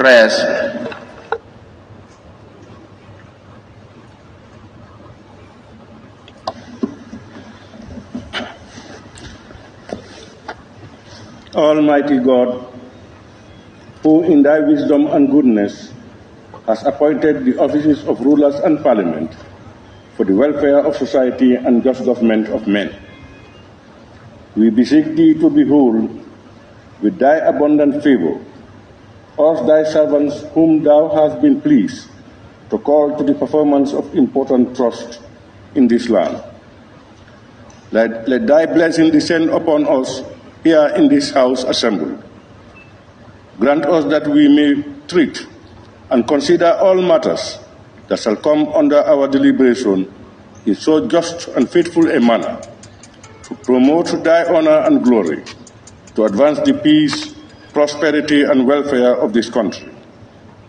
𝒂𝒄𝒄𝒆𝒔. Almighty God, who in thy wisdom and goodness has appointed the offices of rulers and parliament for the welfare of society and just government of men, we beseech thee to behold with thy abundant favor us thy servants whom thou hast been pleased to call to the performance of important trust in this land. Let thy blessing descend upon us here in this house assembled. Grant us that we may treat and consider all matters that shall come under our deliberation in so just and faithful a manner, to promote thy honor and glory, to advance the peace, prosperity, and welfare of this country,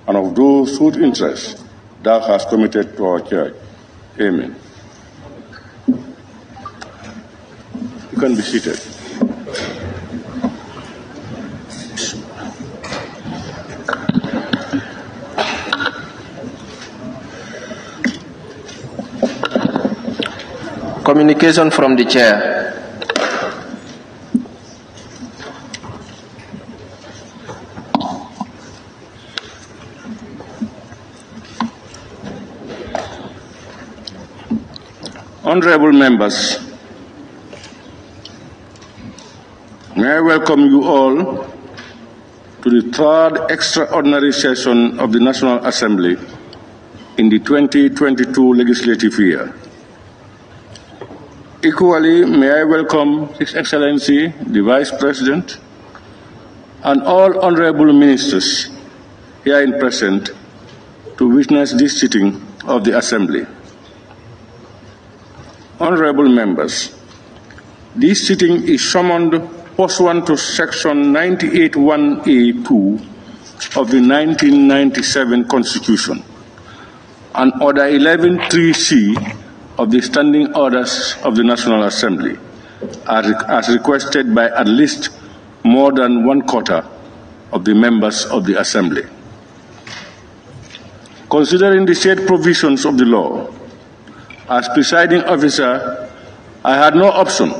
and of those whose interests thou hast committed to our church. Amen. You can be seated. Communication from the Chair. Honorable members, may I welcome you all to the third extraordinary session of the National Assembly in the 2022 legislative year. Equally, may I welcome His Excellency, the Vice President, and all honorable ministers here in present to witness this sitting of the Assembly. Honorable members, this sitting is summoned pursuant to Section 98(1)(a)(2) of the 1997 Constitution and Order 11(3)(c) of the Standing Orders of the National Assembly, as requested by at least more than 1/4 of the members of the Assembly. Considering the said provisions of the law, as presiding officer, I had no option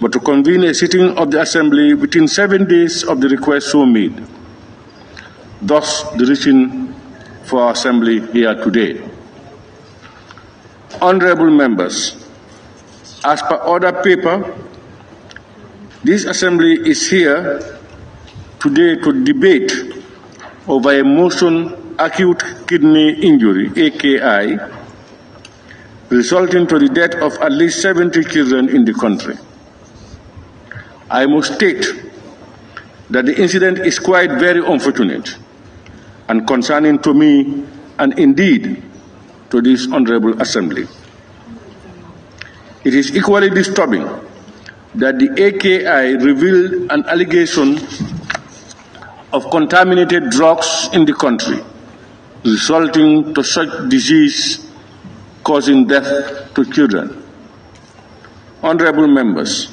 but to convene a sitting of the Assembly within 7 days of the request so made. Thus, the reason for our Assembly here today. Honorable members, as per order paper, this Assembly is here today to debate over a motion acute kidney injury, AKI, resulting to the death of at least 70 children in the country. I must state that the incident is quite very unfortunate and concerning to me and indeed to this Honorable Assembly. It is equally disturbing that the AKI revealed an allegation of contaminated drugs in the country, resulting to such disease causing death to children. Honorable members,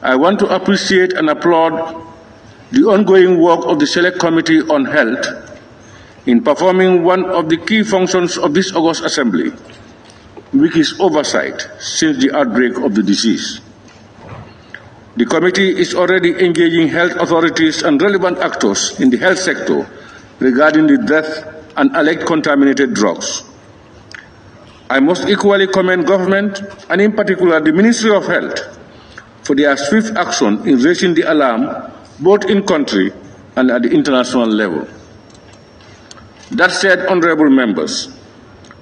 I want to appreciate and applaud the ongoing work of the Select Committee on Health in performing one of the key functions of this August Assembly, which is oversight since the outbreak of the disease. The committee is already engaging health authorities and relevant actors in the health sector regarding the death and alleged contaminated drugs. I must equally commend government, and in particular the Ministry of Health, for their swift action in raising the alarm both in country and at the international level. That said, honorable members,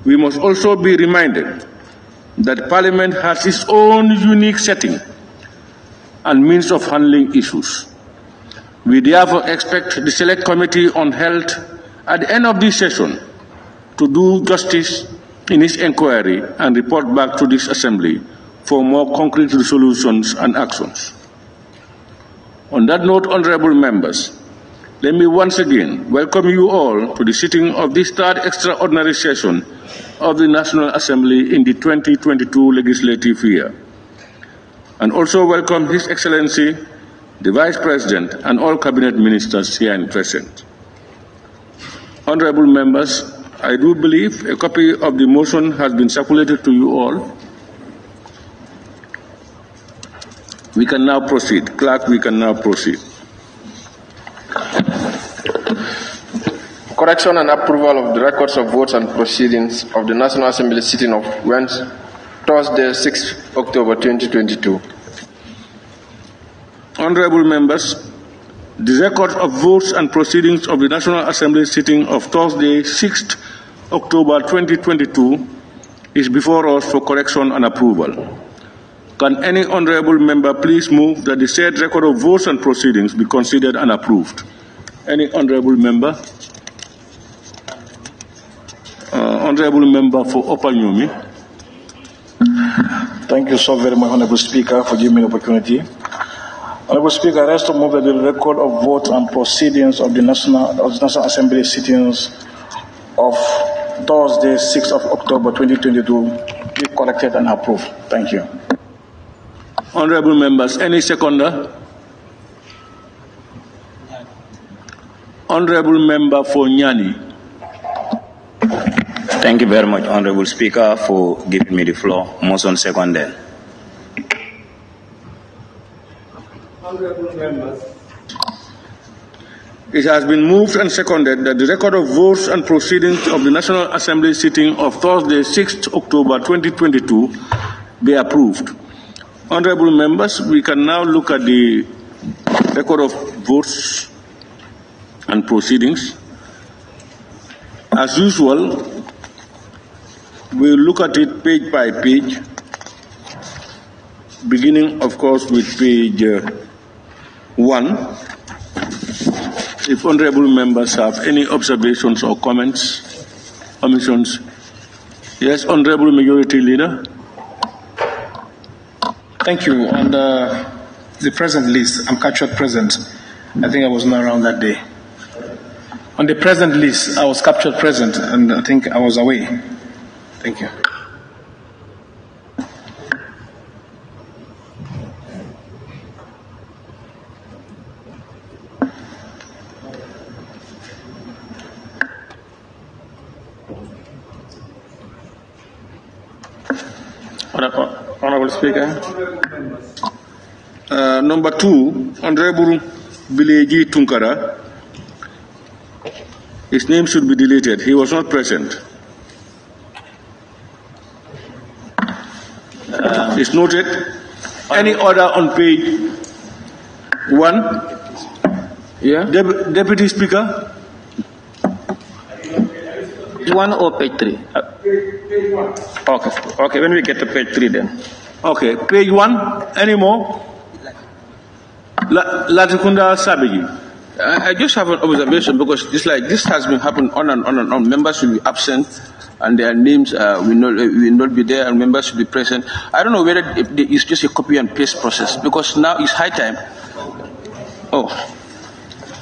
we must also be reminded that Parliament has its own unique setting and means of handling issues. We therefore expect the Select Committee on Health at the end of this session to do justice in its inquiry and report back to this Assembly for more concrete resolutions and actions. On that note, honorable members, let me once again welcome you all to the sitting of this third extraordinary session of the National Assembly in the 2022 legislative year, and also welcome His Excellency, the Vice President, and all Cabinet Ministers here in present. Honorable members, I do believe a copy of the motion has been circulated to you all. We can now proceed. Clerk, we can now proceed. Correction and approval of the records of votes and proceedings of the National Assembly sitting of Thursday, 6 October 2022. Honorable members, the record of votes and proceedings of the National Assembly sitting of Thursday, 6 October 2022 is before us for correction and approval. Can any honorable member please move that the said record of votes and proceedings be considered and approved? Any honorable member? Honorable member for Opanyumi. Thank you so very much, Honorable Speaker, for giving me the opportunity. Honorable Speaker, I rest to move that the record of votes and proceedings of the National Assembly sittings of Thursday, 6th of October 2022 be collected and approved. Thank you. Honorable members, any seconder? Honorable member for Nyani. Thank you very much, Honorable Speaker, for giving me the floor. Motion seconded. Honorable members, it has been moved and seconded that the record of votes and proceedings of the National Assembly sitting of Thursday, 6th October 2022 be approved. Honorable members, we can now look at the record of votes and proceedings. As usual, we'll look at it page by page, beginning, of course, with page 1. If honorable members have any observations or comments, omissions. Yes, Honorable Majority Leader. Thank you. On the present list, I'm captured present. I think I was not around that day. On the present list, I was captured present, and I think I was away. Thank you. Honorable Speaker. Number 2, Honorable 𝒂𝒂𝒏𝒏𝒆𝒍 Tunkara. His name should be deleted. He was not present. It's noted. Any order on page 1? Yeah. Deputy Speaker. Page 1 or page 3? Page 1. Okay, when we get to page 3 then. Okay, page 1. Any more? Latikunda Sabigi. I just have an observation because this has been happening on and on and on. Members will be absent and their names will not be there and members will be present. I don't know whether it's just a copy and paste process because now it's high time.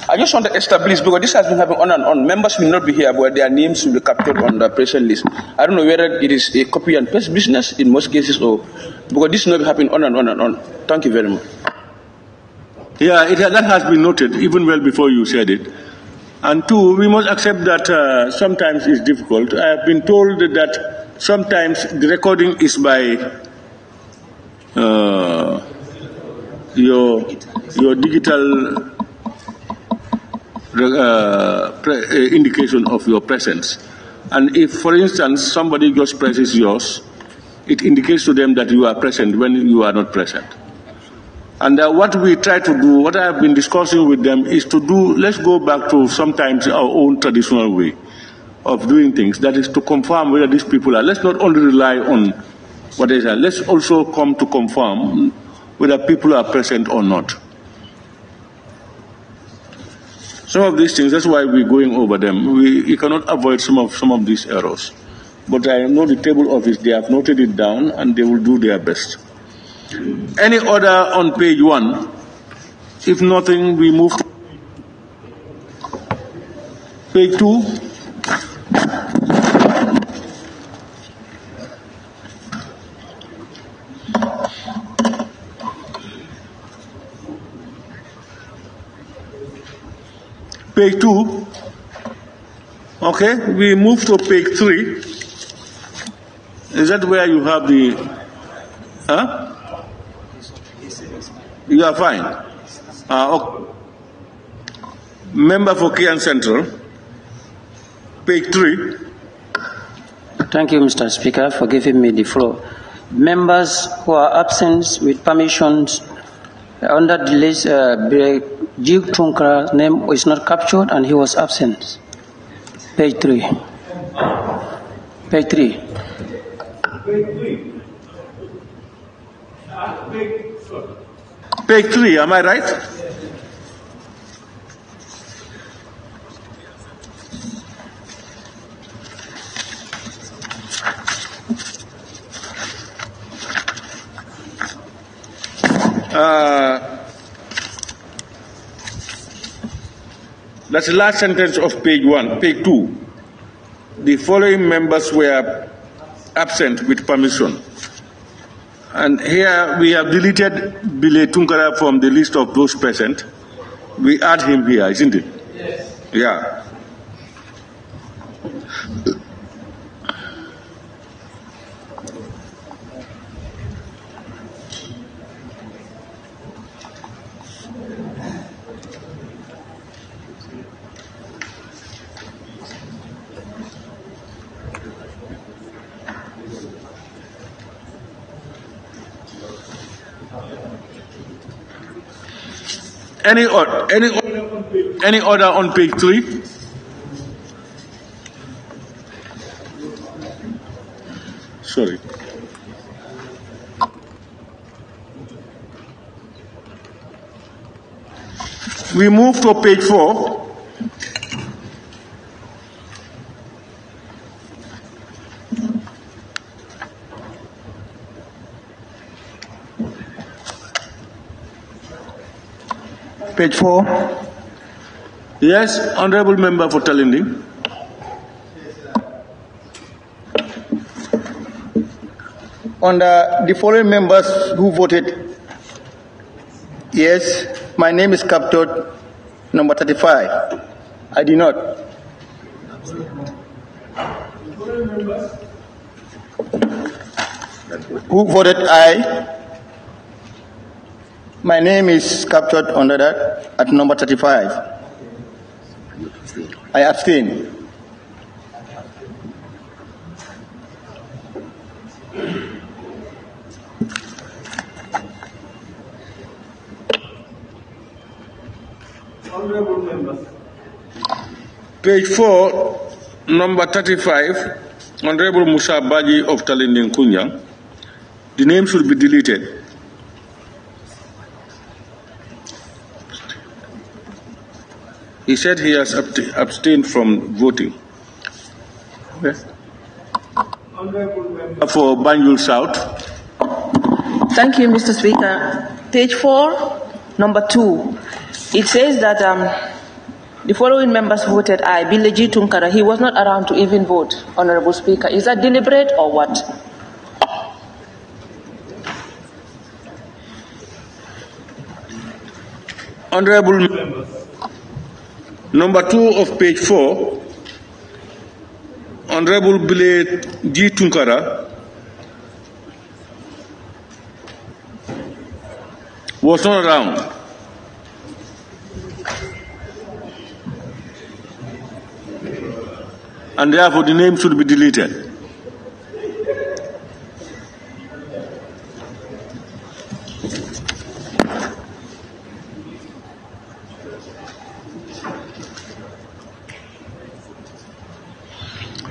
I just want to establish because this has been happening on and on. Members will not be here but their names will be captured on the present list. I don't know whether it is a copy and paste business in most cases or because this will not be happening on and on and on. Thank you very much. Yeah, that has been noted even well before you said it. And 2, we must accept that sometimes it's difficult. I have been told that sometimes the recording is by your digital indication of your presence. And if, for instance, somebody just presses yours, it indicates to them that you are present when you are not present. And what we try to do, what I have been discussing with them is to do, let's go back to sometimes our own traditional way of doing things. That is to confirm whether these people are, let's not only rely on what they say, let's also come to confirm whether people are present or not. Some of these things, that's why we're going over them. We cannot avoid some of these errors. But I know the table office, they have noted it down and they will do their best. Any order on page 1? If nothing, we move to page 2. Page 2. Okay, we move to page 3. Is that where you have the... Huh? You are fine. Okay. Member for Kian Central, page 3. Thank you, Mr. Speaker, for giving me the floor. Members who are absent with permissions under the list, 𝒂𝒄𝒄𝒏𝒆𝒍 name is not captured and he was absent. Page 3. Page 3. Page 3, am I right? That's the last sentence of page 1. Page 2. The following members were absent with permission. And here we have deleted 𝒕𝒉𝒊𝒔 from the list of those present. We add him here, isn't it? Yes. Yeah. Any order on page 3? Sorry. We move to page 4. Page 4. Yes, Honorable Member for Talindi. On the following members who voted yes, my name is captured, number 35. I did not. Who voted aye? My name is captured under that at number 35. I abstain. Honorable members. Page 4, number 35, Honorable Musa Baji of Talindi Kunyang. The name should be deleted. He said he has abstained from voting. Yes. For Banjul South. Thank you, Mr. Speaker. Page 4, number 2. It says that the following members voted aye. 𝒕𝒉𝒊𝒔, he was not around to even vote, Honorable Speaker. Is that deliberate or what? Honorable members. Number 2 of page 4, Honorable 𝒕𝒉𝒊𝒔 was not around. And therefore the name should be deleted.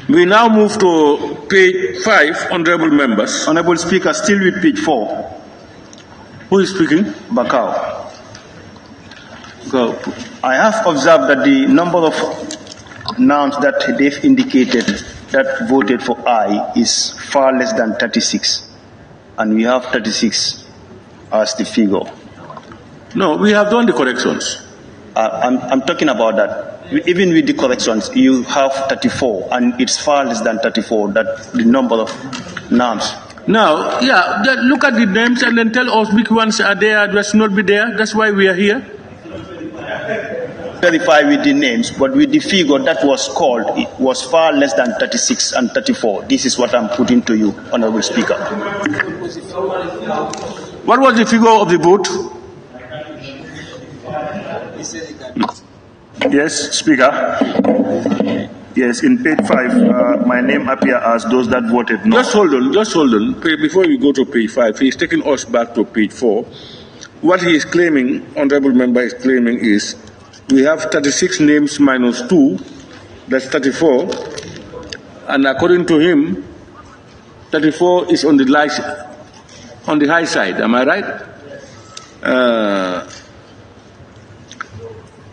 We now move to page 5, Honorable Members. Honorable Speaker, still with page 4. Who is speaking? Bakau. Go. I have observed that the number of nouns that they've indicated that voted for aye is far less than 36. And we have 36 as the figure. No, we have done the corrections. I'm talking about that. Even with the corrections, you have 34, and it's far less than 34, that the number of nouns. Now, yeah, look at the names and then tell us which ones are there, that should not be there. That's why we are here. verify with the names, but with the figure that was called, it was far less than 36 and 34. This is what I'm putting to you, Honorable Speaker. What was the figure of the vote? Yes, Speaker. Yes, in page 5, my name appears as those that voted no. Just hold on. Before we go to page 5, he's taking us back to page 4. What he is claiming, Honorable Member is claiming, is we have 36 names minus 2, that's 34. And according to him, 34 is on the high side. Am I right?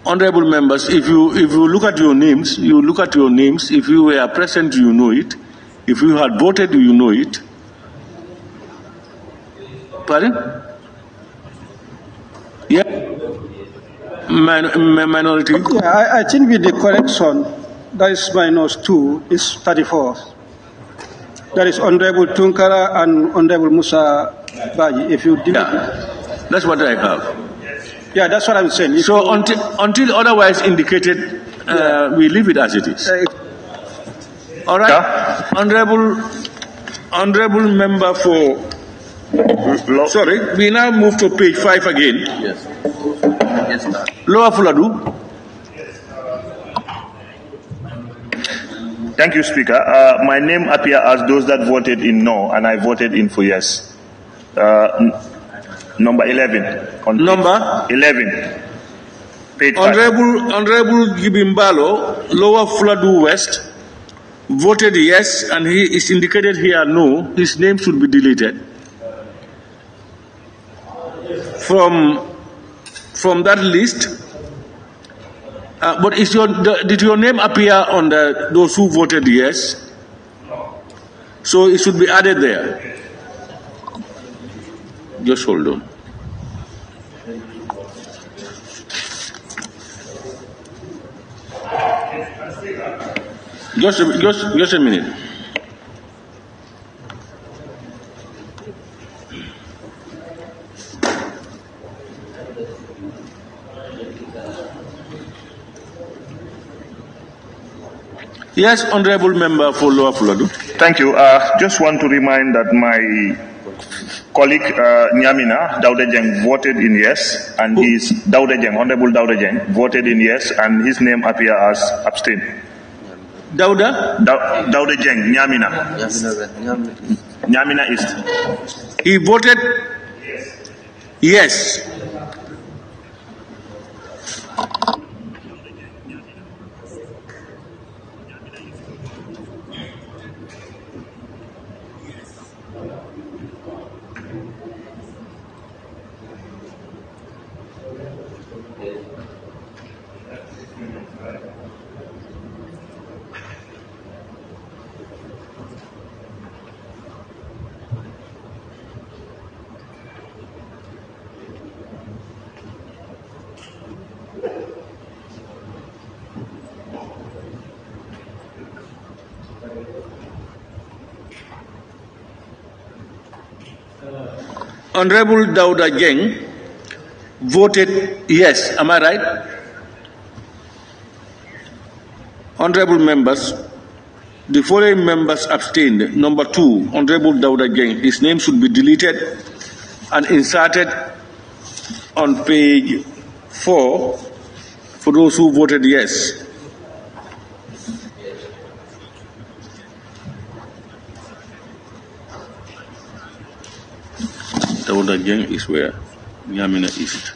Honorable members, if you look at your names, if you were present, you know it. If you had voted, you know it. Pardon? Yeah. Minority? Yeah, I think with the correction, that is minus 2 is 34. That is Honorable Tunkara and Honorable 𝒂𝒄𝒄𝒏. If you delete it. That's what I have. Yeah, that's what I'm saying. So until otherwise indicated, we leave it as it is. All right. Yeah. Honorable member for. Sorry, we now move to page 5 again. Yes. Yes, sir. Lower Fuladu. Thank you, Speaker. My name appears as those that voted in no, and I voted in for yes. Number 11. Number 11. Page 5. Honorable Gibimbalo, Lower Fuladu West, voted yes, and he is indicated here no. His name should be deleted. From that list, but did your name appear on those who voted yes? So it should be added there. Just hold on. Just a minute. Yes, Honorable Member for Lower Fuladu. Thank you. Just want to remind that my colleague Nyamina Daudejeng voted in yes, and his Honorable Daudejeng voted in yes, and his name appears as abstain. Daudejeng, Nyamina East. He voted yes. Honorable Daudejeng voted yes. Am I right? Honorable members, the following members abstained. Number 2, Honorable Daudejeng. His name should be deleted and inserted on page 4 for those who voted yes. Daudejeng is where? Nyamina East.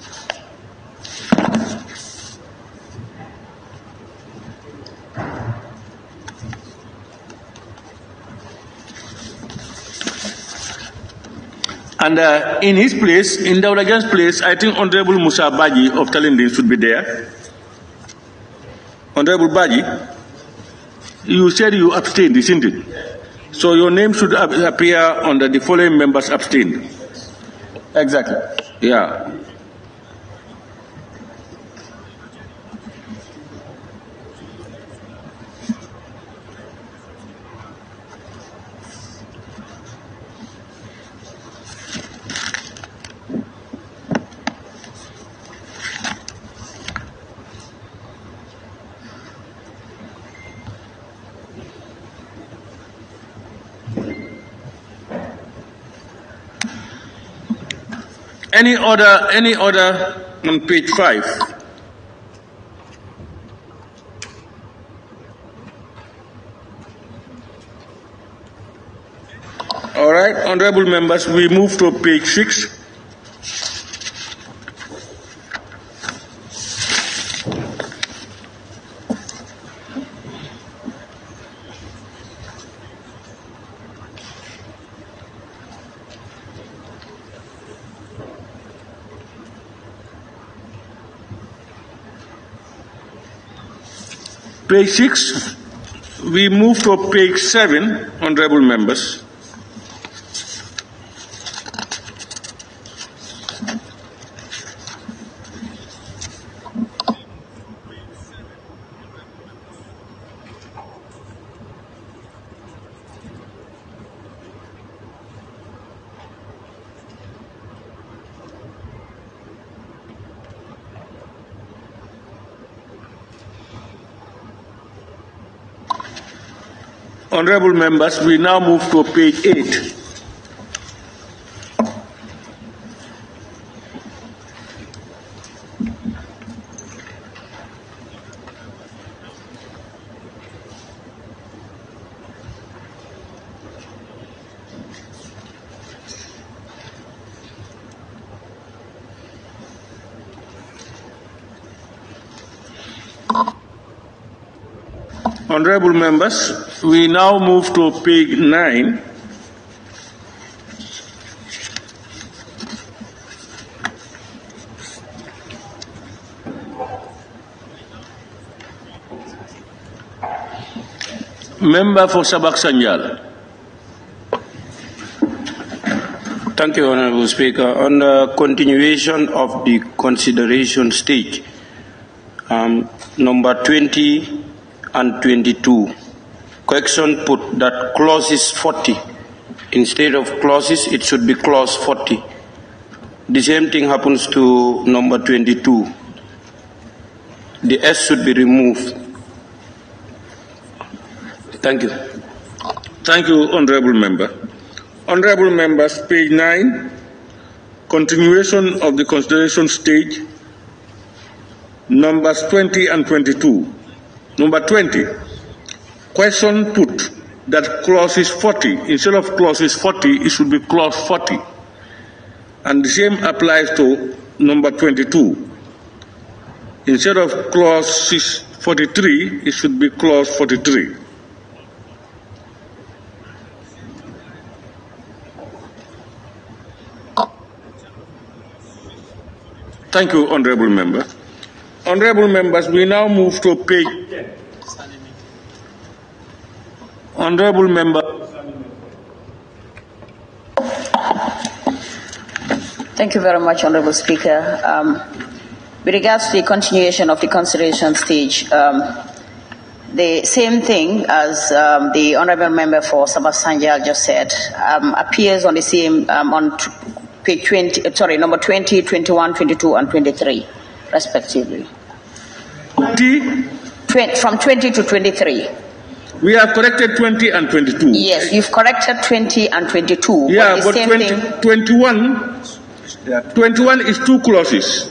And in his place, in Daudejeng's place, I think Honorable 𝒂𝒏𝒏𝒔 of Talindin should be there. Honorable Baji, you said you abstained, isn't it? So your name should appear under the following members abstained. Exactly. Yeah. Any order on page 5? All right, honorable members, we move to page 6. Page 6, we move to page 7, honorable members. Honorable members, we now move to page 8. Honorable members, we now move to page 9. Member for 𝒂𝒏𝒔. Thank you, Honorable Speaker. On the continuation of the consideration stage, number 20 and 22. Correction put that clause is 40. Instead of clauses, it should be clause 40. The same thing happens to number 22. The S should be removed. Thank you. Thank you, honorable member. Honorable members, page 9, continuation of the consideration stage, numbers 20 and 22. Number 20, question put that clause is 40. Instead of clause 40, it should be clause 40. And the same applies to number 22. Instead of clause 43, it should be clause 43. Thank you, honorable member. Honorable members, we now move to page 10. Honorable member. Thank you very much, Honorable Speaker. With regards to the continuation of the consideration stage, the same thing as the Honorable Member for 𝒂𝒏𝒔 just said appears on the same on page 20. Sorry, number 20, 21, 22, and 23. Respectively. From 20 to 23. We have corrected 20 and 22. Yes, you've corrected 20 and 22. Yeah, but 21 is two clauses.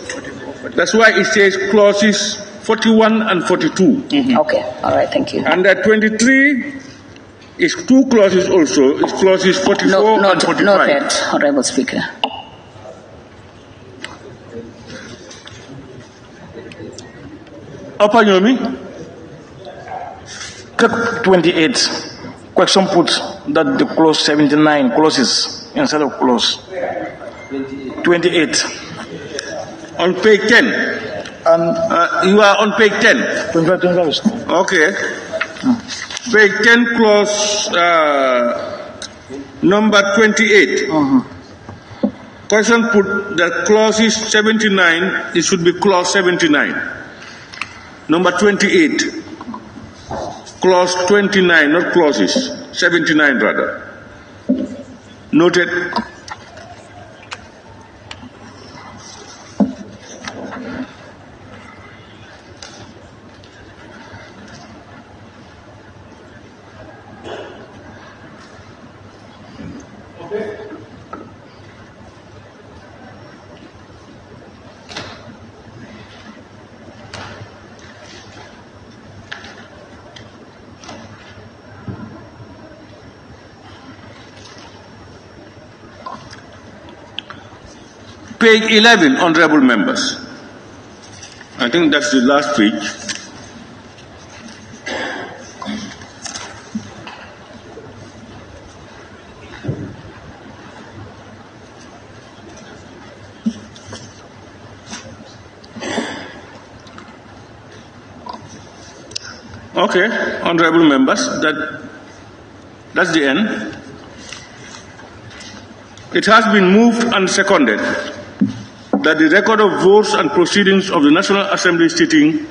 That's why it says clauses 41 and 42. Mm-hmm. Okay, all right, thank you. And that 23 is two clauses also. It's clauses 44 and 45. Noted, Honorable Speaker. Opanyomi, 28. Question put that the clause 79 clauses instead of clause 28. On page 10. You are on page 10. 25. Okay. Page 10 clause number 28. Question put that clause is 79, it should be clause 79. Number 28, clause 29, not clauses, 79 rather. Noted. Page 11, honorable members. I think that's the last page. Okay, honorable members, that's the end. It has been moved and seconded that the record of votes and proceedings of the National Assembly sitting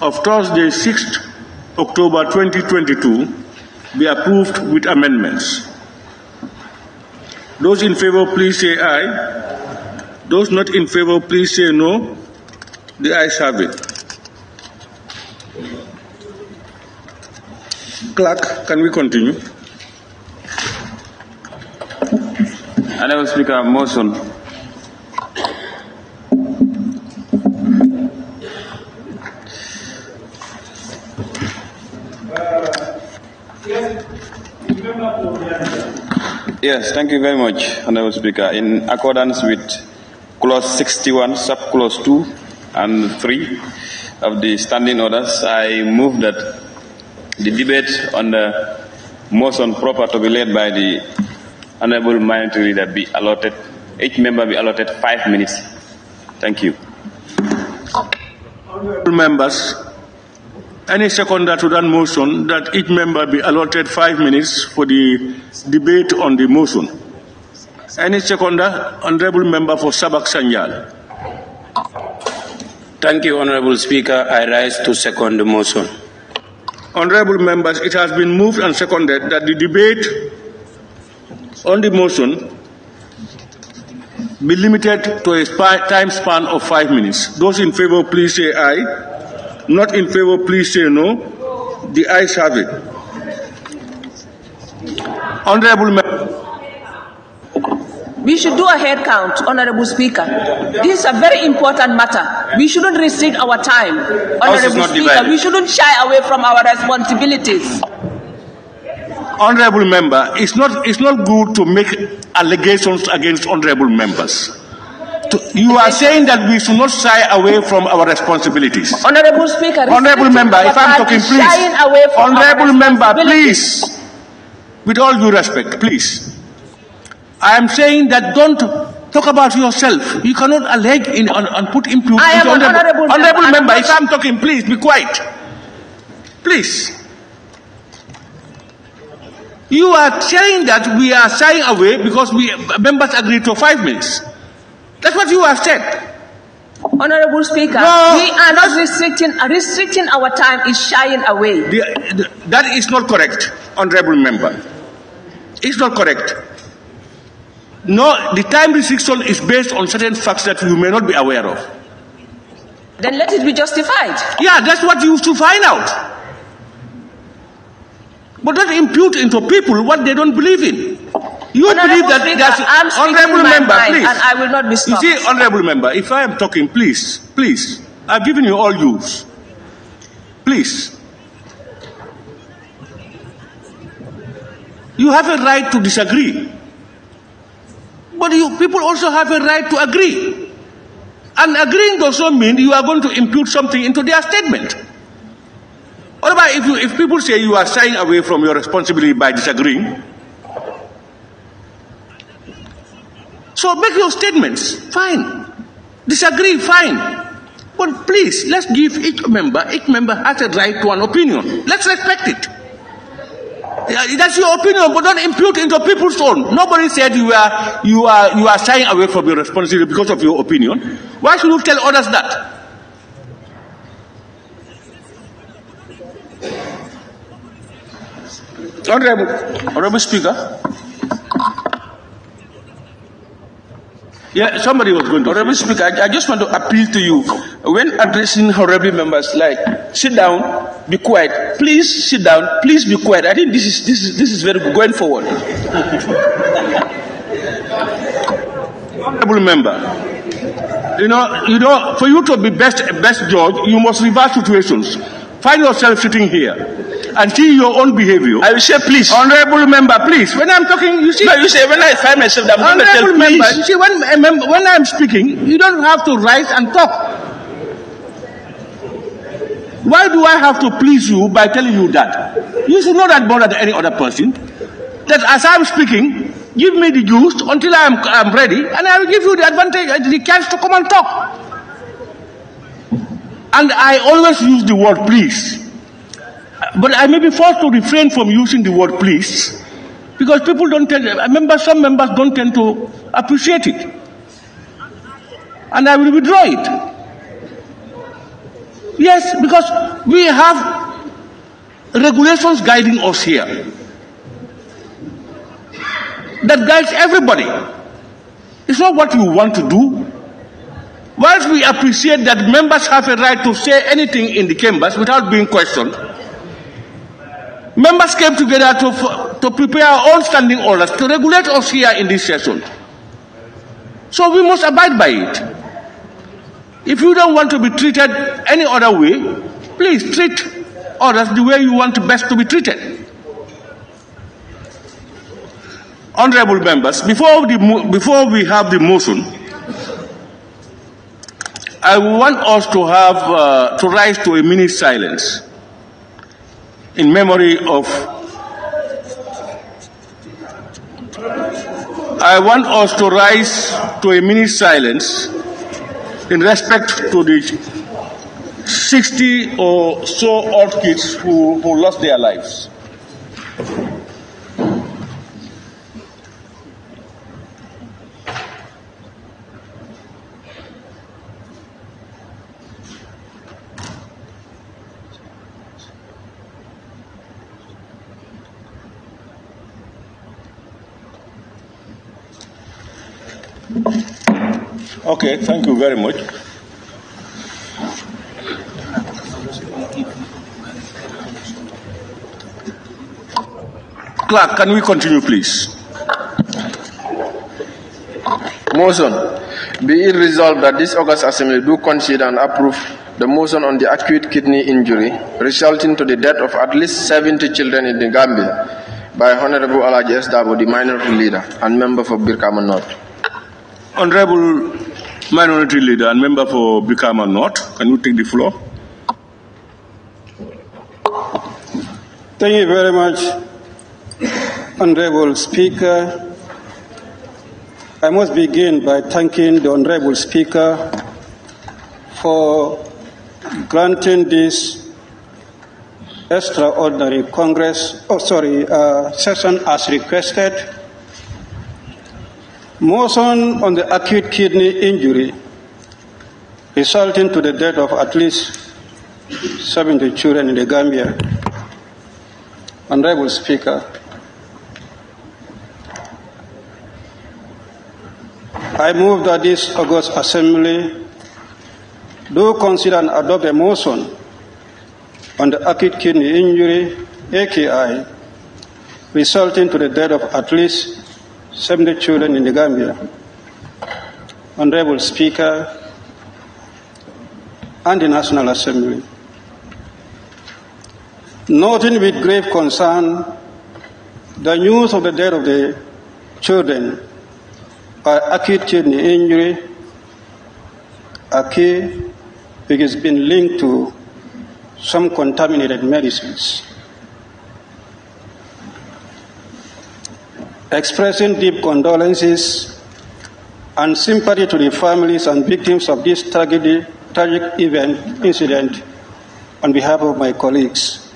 of Thursday, 6th October 2022 be approved with amendments. Those in favor, please say aye. Those not in favor, please say no. The ayes have it. Clerk, can we continue? Honorable Speaker, motion. Yes, thank you very much, Honorable Speaker. In accordance with Clause 61, Sub-Clause 2 and 3 of the standing orders, I move that the debate on the motion proper to be led by the Honorable Minority Leader be allotted, each member be allotted 5 minutes. Thank you. Honorable members, any seconder to that motion that each member be allotted 5 minutes for the debate on the motion. Any seconder, honorable member for 𝒂𝒏𝒔. Thank you, Honorable Speaker. I rise to second the motion. Honorable members, it has been moved and seconded that the debate on the motion be limited to a time span of 5 minutes. Those in favor, please say aye. Not in favor, please say no. The ayes have it. Honorable members, we should do a head count, Honorable Speaker. This is a very important matter. We shouldn't restrict our time, Honorable Speaker. We shouldn't shy away from our responsibilities. honorable member, it's not good to make allegations against honorable members. You are saying that we should not shy away from our responsibilities. Honorable Speaker, honorable member, if I'm talking, please. Honorable member, please. With all due respect, please. I am saying that don't talk about yourself. You cannot allege and put impute. I am an honorable member. If I'm talking, please be quiet. Please. You are saying that we are shying away because members agreed to 5 minutes. That's what you have said. Honorable Speaker, no, we are not restricting our time is shying away. That is not correct, honorable member. It's not correct. No, the time restriction is based on certain facts that you may not be aware of. Then let it be justified. Yeah, that's what you should find out. But don't impute into people what they don't believe in. You believe that there's honorable member, please. And I will not be stopped. You see, honorable member, if I am talking, please, I've given you all use. Please. You have a right to disagree. But people also have a right to agree. And agreeing does not mean you are going to impute something into their statement. What about if people say you are shying away from your responsibility by disagreeing? So make your statements, fine. Disagree, fine. But please, let's give each member has a right to an opinion. Let's respect it. That's your opinion, but don't impute into people's own. Nobody said you are shying away from your responsibility because of your opinion. Why should you tell others that? Honorable Speaker. Yeah, somebody was going to. Honorable Speaker, I just want to appeal to you. When addressing honorable members, like, sit down, be quiet. Please sit down. Please be quiet. I think this is very good going forward. Honorable member, you know, for you to be best judge, you must reverse situations. Find yourself sitting here. and see your own behavior. I will say please. Honorable member, please. When I'm talking, you see. No, you say when I find myself, I'm going to tell Honorable member, please. you see, when I'm speaking, you don't have to rise and talk. Why do I have to please you by telling you that? You should know that more than any other person. That as I'm speaking, give me the juice until I'm ready, and I will give you the advantage, the chance to come and talk. And I always use the word please. But I may be forced to refrain from using the word please, because people don't tend, some members don't tend to appreciate it. And I will withdraw it. Yes, because we have regulations guiding us here. That guides everybody. It's not what we want to do. Whilst we appreciate that members have a right to say anything in the chambers without being questioned, members came together to prepare our own standing orders to regulate us here in this session. So we must abide by it. If you don't want to be treated any other way, please treat others the way you want best to be treated. Honorable members, before we have the motion, I want us to have to rise to a minute silence in memory of. I want us to rise to a minute silence in respect to the 60 or so odd kids who lost their lives. Okay, thank you very much. Clerk, can we continue, please? Motion. Be it resolved that this August Assembly do consider and approve the motion on the acute kidney injury resulting to the death of at least 70 children in the Gambia by Honorable Alaji 𝒂𝒄𝒄𝒏, the minority leader and member for Brikama North. Honorable Minority Leader and member for Brikama North, can you take the floor? Thank you very much, Honorable Speaker. I must begin by thanking the Honorable Speaker for granting this extraordinary session as requested. Motion on the acute kidney injury resulting to the death of at least 70 children in the Gambia. Honorable Speaker, I move that this August Assembly do consider and adopt a motion on the acute kidney injury, AKI, resulting to the death of at least 70 children in the Gambia. Honorable Speaker and the National Assembly, noting with grave concern the news of the death of the children by acute kidney injury, AKI, which has been linked to some contaminated medicines. Expressing deep condolences and sympathy to the families and victims of this tragic incident on behalf of my colleagues.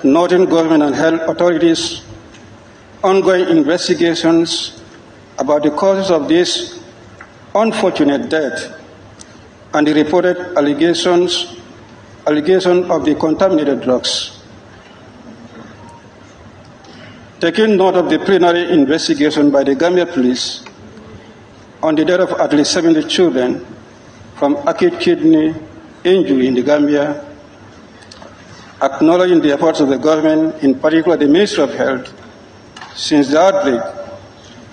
Noting government and health authorities' ongoing investigations about the causes of this unfortunate death and the reported allegation of the contaminated drugs. Taking note of the preliminary investigation by the Gambia Police on the death of at least 70 children from acute kidney injury in the Gambia, acknowledging the efforts of the government, in particular the Ministry of Health, since the outbreak,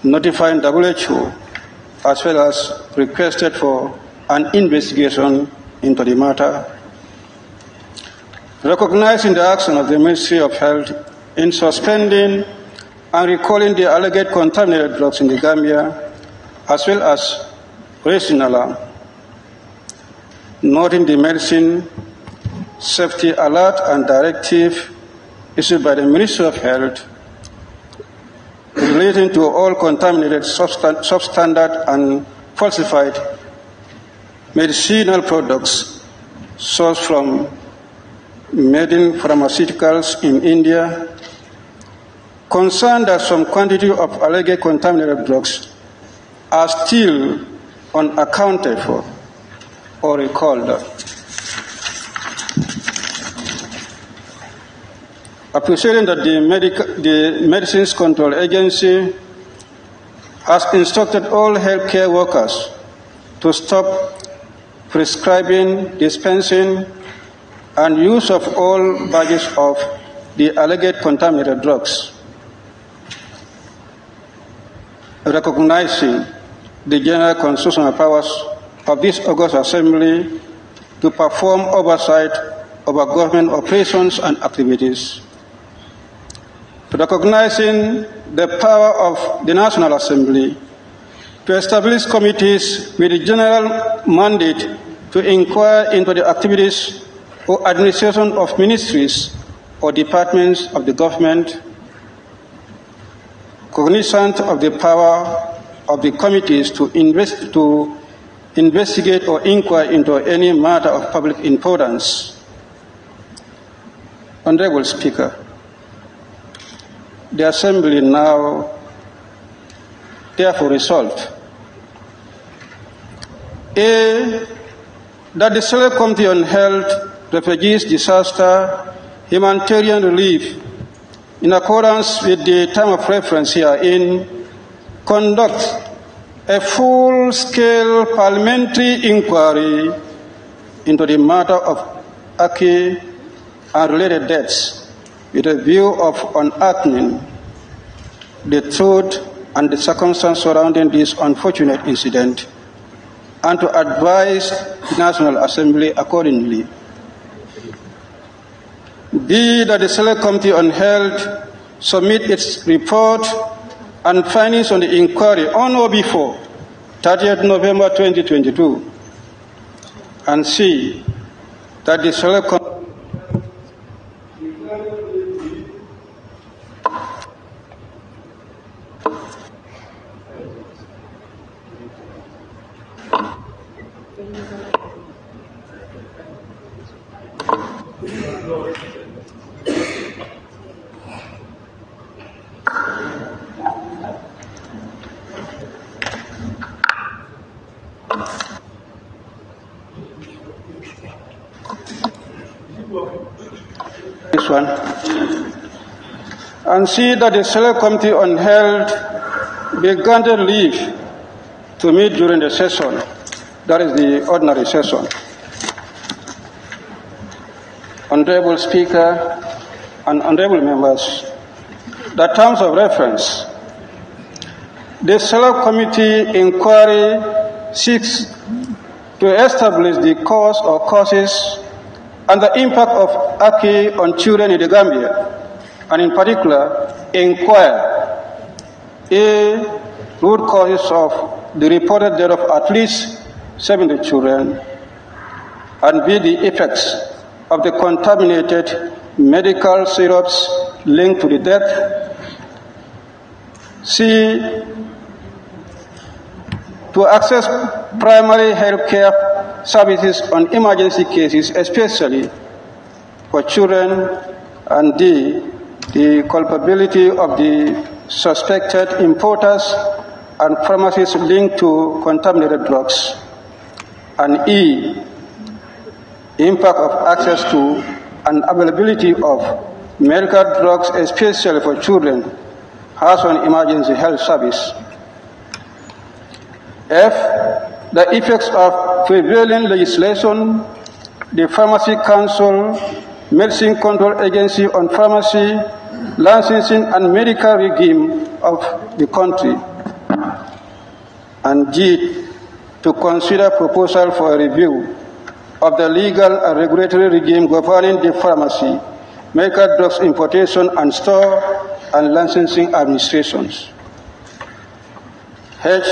notifying WHO, as well as requested for an investigation into the matter. recognizing the action of the Ministry of Health in suspending and recalling the alleged contaminated drugs in the Gambia, as well as raising alarm, noting the medicine safety alert and directive issued by the Ministry of Health relating to all contaminated, substandard, and falsified medicinal products sourced from Medin Pharmaceuticals in India, concerned that some quantity of alleged contaminated drugs are still unaccounted for or recalled. Appreciating that the Medicines Control Agency has instructed all healthcare workers to stop prescribing, dispensing, and use of all batches of the alleged contaminated drugs. Recognizing the general constitutional powers of this August Assembly to perform oversight over government operations and activities. Recognizing the power of the National Assembly to establish committees with a general mandate to inquire into the activities or administration of ministries or departments of the government, cognizant of the power of the committees to investigate or inquire into any matter of public importance. Honorable Speaker, the Assembly now therefore resolved A, that the Select Committee on Health, Refugees, Disaster, Humanitarian Relief, in accordance with the time of reference herein, conduct a full-scale parliamentary inquiry into the matter of AKI and related deaths with a view of unearthing the truth and the circumstances surrounding this unfortunate incident, and to advise the National Assembly accordingly. B, that the Select Committee on Health submit its report and findings on the inquiry on or before 30th November 2022. And C, that the Select Committee and see that the Select Committee on Health be granted leave to meet during the session, that is the ordinary session. Honorable Speaker and honorable members, the terms of reference. The Select Committee inquiry seeks to establish the cause or causes and the impact of AKI on children in the Gambia, and in particular, inquire A, root causes of the reported death of at least 70 children, and B, the effects of the contaminated medical syrups linked to the death. C, to access primary health care services on emergency cases, especially for children, and D, the culpability of the suspected importers and pharmacies linked to contaminated drugs, and E, impact of access to and availability of medical drugs, especially for children, has on emergency health service. F, the effects of prevailing legislation, the Pharmacy Council, Medicine Control Agency on pharmacy, licensing and medical regime of the country. And G, to consider proposal for a review of the legal and regulatory regime governing the pharmacy, medical drugs importation and store and licensing administrations. H,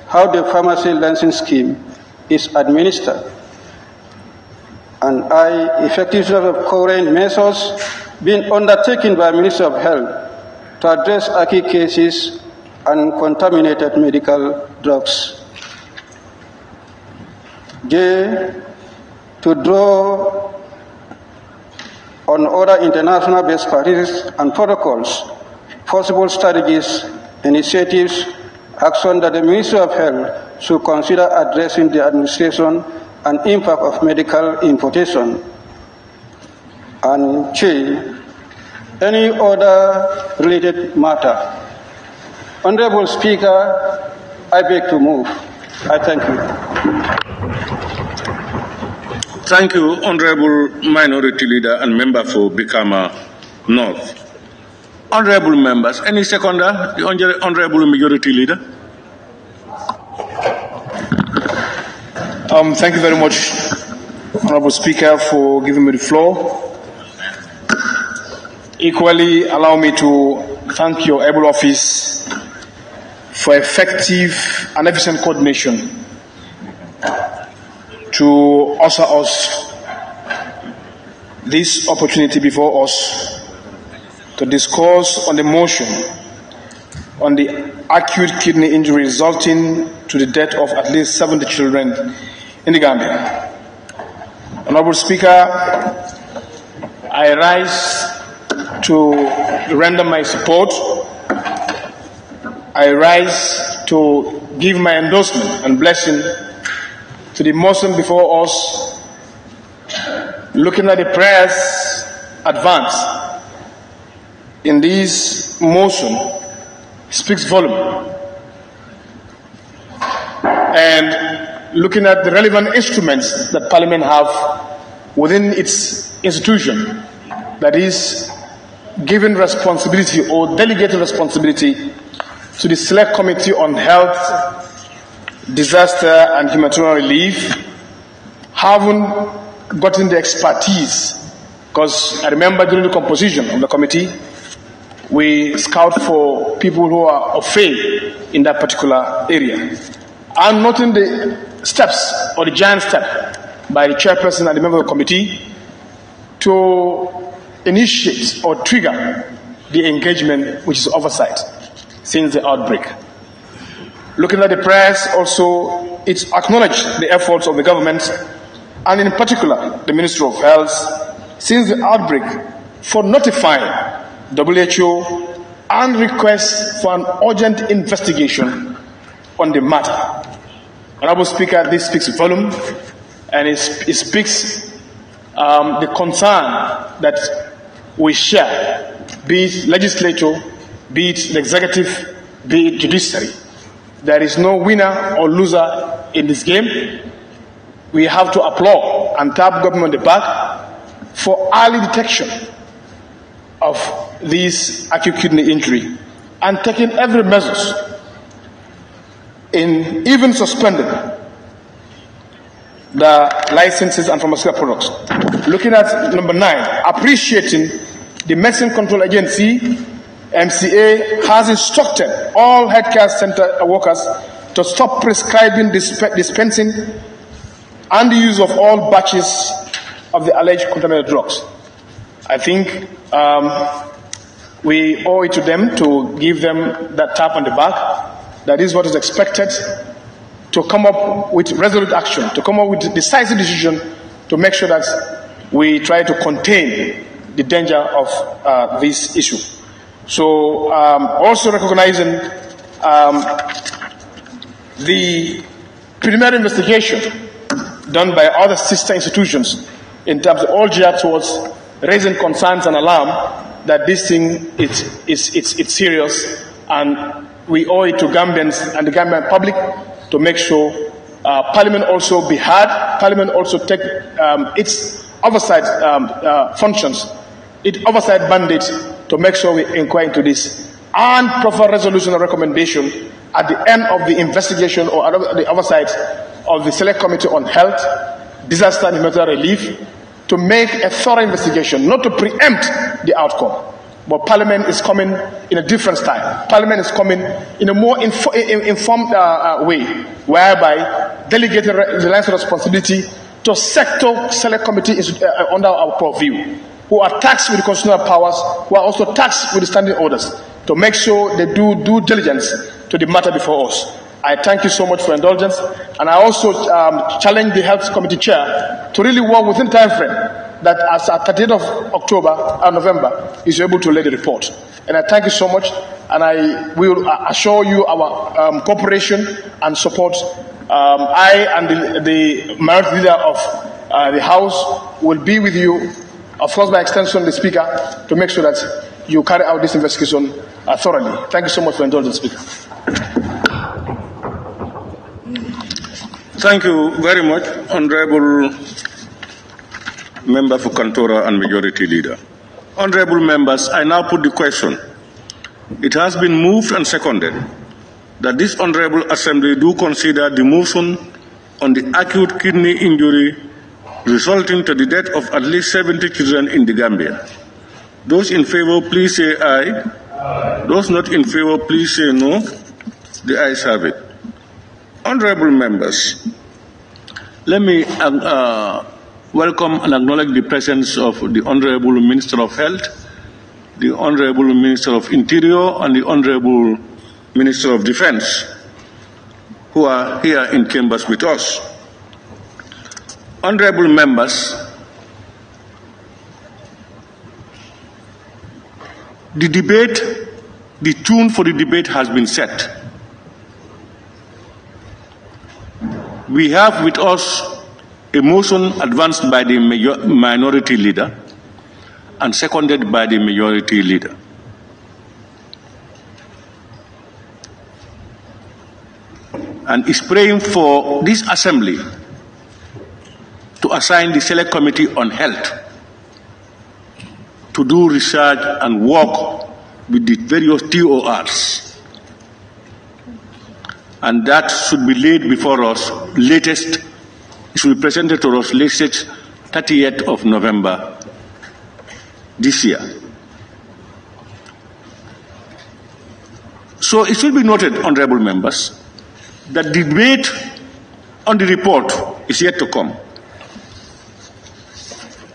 how the pharmacy licensing scheme is administered. And I, effectiveness of current measures being undertaken by Ministry of Health to address AKI cases and contaminated medical drugs. J, to draw on other international best practices and protocols, possible strategies, initiatives, action that the Ministry of Health should consider addressing the administration and impact of medical importation. And K, any other related matter. Honorable Speaker, I beg to move. I thank you. Thank you, Honorable Minority Leader and Member for Bikama North. Honorable members, any seconder? The Honorable Majority Leader. Thank you very much, Honorable Speaker, for giving me the floor. Equally, allow me to thank your able office for effective and efficient coordination to offer us this opportunity before us to discuss on the motion on the acute kidney injury resulting to the death of at least 70 children in the Gambia. Honorable Speaker, I rise to render my support. I rise to give my endorsement and blessing to the motion before us, looking at the prayers advanced in this motion speaks volume. And looking at the relevant instruments that Parliament have within its institution, that is giving responsibility or delegating responsibility to the Select Committee on Health, Disaster and Humanitarian Relief, having gotten the expertise, because I remember during the composition of the committee, we scout for people who are of faith in that particular area. And noting the steps or the giant step by the chairperson and the member of the committee to initiate or trigger the engagement, which is oversight, since the outbreak. Looking at the press, also, it's acknowledged the efforts of the government, and in particular, the Ministry of Health, since the outbreak, for notifying WHO and request for an urgent investigation on the matter. Honorable Speaker, this speaks volume, and it speaks the concern that we share, be it legislature, be it the executive, be it judiciary. There is no winner or loser in this game. We have to applaud and tap government on the back for early detection of this acute kidney injury and taking every measure in even suspending the licenses and pharmaceutical products. Looking at number 9, appreciating the Medicine Control Agency, MCA, has instructed all healthcare center workers to stop prescribing, dispensing, and the use of all batches of the alleged contaminated drugs. I think we owe it to them to give them that tap on the back. That is what is expected, to come up with resolute action, to come up with decisive decision to make sure that we try to contain the danger of this issue. So also recognizing the preliminary investigation done by other sister institutions in terms of all geared towards raising concerns and alarm that this thing it's serious, and we owe it to Gambians and the Gambian public to make sure Parliament also be heard, Parliament also take its oversight functions, its oversight mandate to make sure we inquire into this and proper resolution or recommendation at the end of the investigation or the oversight of the Select Committee on Health, disaster and humanitarian relief to make a thorough investigation, not to preempt the outcome. But Parliament is coming in a different style. Parliament is coming in a more informed way, whereby delegating the lines of responsibility to sector select committee under our purview, who are tasked with constitutional powers, who are also tasked with the standing orders, to make sure they do due diligence to the matter before us. I thank you so much for indulgence, and I also challenge the Health Committee Chair to really work within time frame that as at 30th of October and November is able to lay the report. And I thank you so much, and I will assure you our cooperation and support. I and the minority leader of the House will be with you, of course by extension the Speaker, to make sure that you carry out this investigation thoroughly. Thank you so much for indulgence, Speaker. Thank you very much, Honorable Member for Kantora and Majority Leader. Honorable members, I now put the question. It has been moved and seconded that this Honorable Assembly do consider the motion on the acute kidney injury resulting to the death of at least 70 children in the Gambia. Those in favor, please say aye. Aye. Those not in favor, please say no. The ayes have it. Honorable members, let me welcome and acknowledge the presence of the Honorable Minister of Health, the Honorable Minister of Interior, and the Honorable Minister of Defense, who are here in chambers with us. Honorable members, the debate, the tune for the debate has been set. We have with us a motion advanced by the minority leader and seconded by the majority leader. And is praying for this assembly to assign the Select Committee on Health to do research and work with the various TORs. And that should be laid before us latest, it should be presented to us latest 30th of November this year. So it should be noted, honorable members, that the debate on the report is yet to come.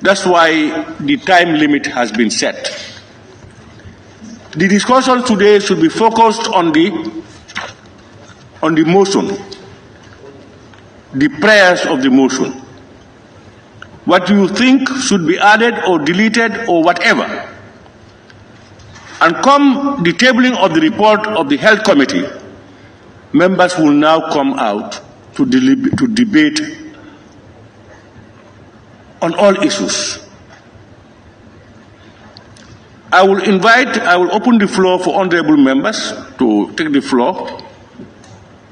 That's why the time limit has been set. The discussion today should be focused on the motion, the prayers of the motion. What you think should be added or deleted or whatever. And come the tabling of the report of the Health Committee, members will now come out to debate on all issues. I will open the floor for honorable members to take the floor.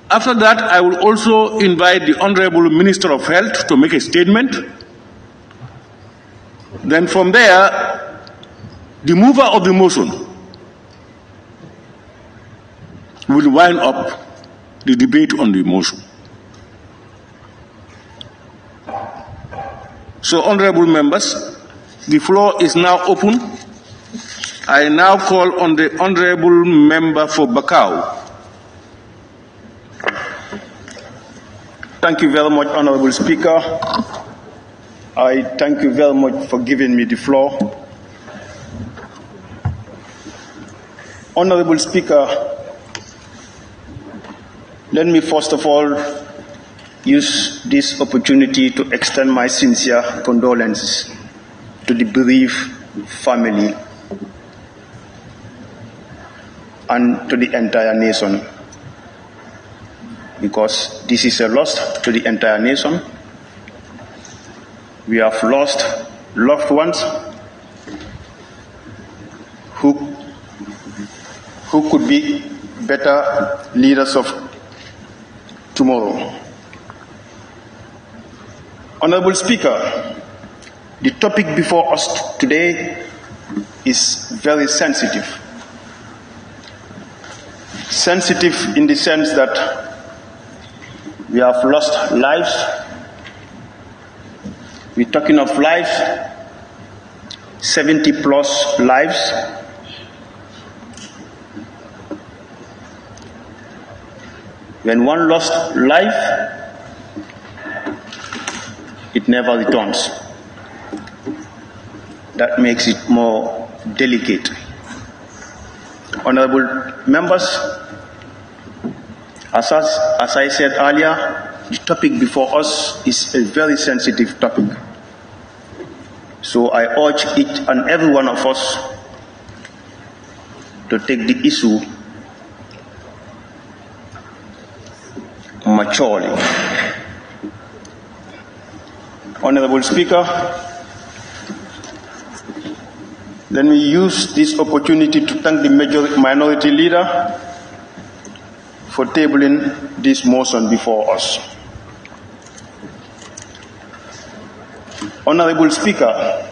After that, I will also invite the Honorable Minister of Health to make a statement. Then from there, the mover of the motion will wind up the debate on the motion. So, honorable members, the floor is now open. I now call on the Honorable Member for Bakau. Thank you very much, Honorable Speaker. I thank you very much for giving me the floor. Honorable Speaker, let me first of all use this opportunity to extend my sincere condolences to the bereaved family and to the entire nation, because this is a loss to the entire nation. We have lost loved ones who could be better leaders of tomorrow. Honorable Speaker, the topic before us today is very sensitive. Sensitive in the sense that we have lost lives, We're talking of lives, 70 plus lives. When one lost life, it never returns. That makes it more delicate. Honorable members, as I said earlier, the topic before us is a very sensitive topic. So I urge each and every one of us to take the issue maturely. Honorable Speaker, let me use this opportunity to thank the minority leader for tabling this motion before us. Honorable Speaker,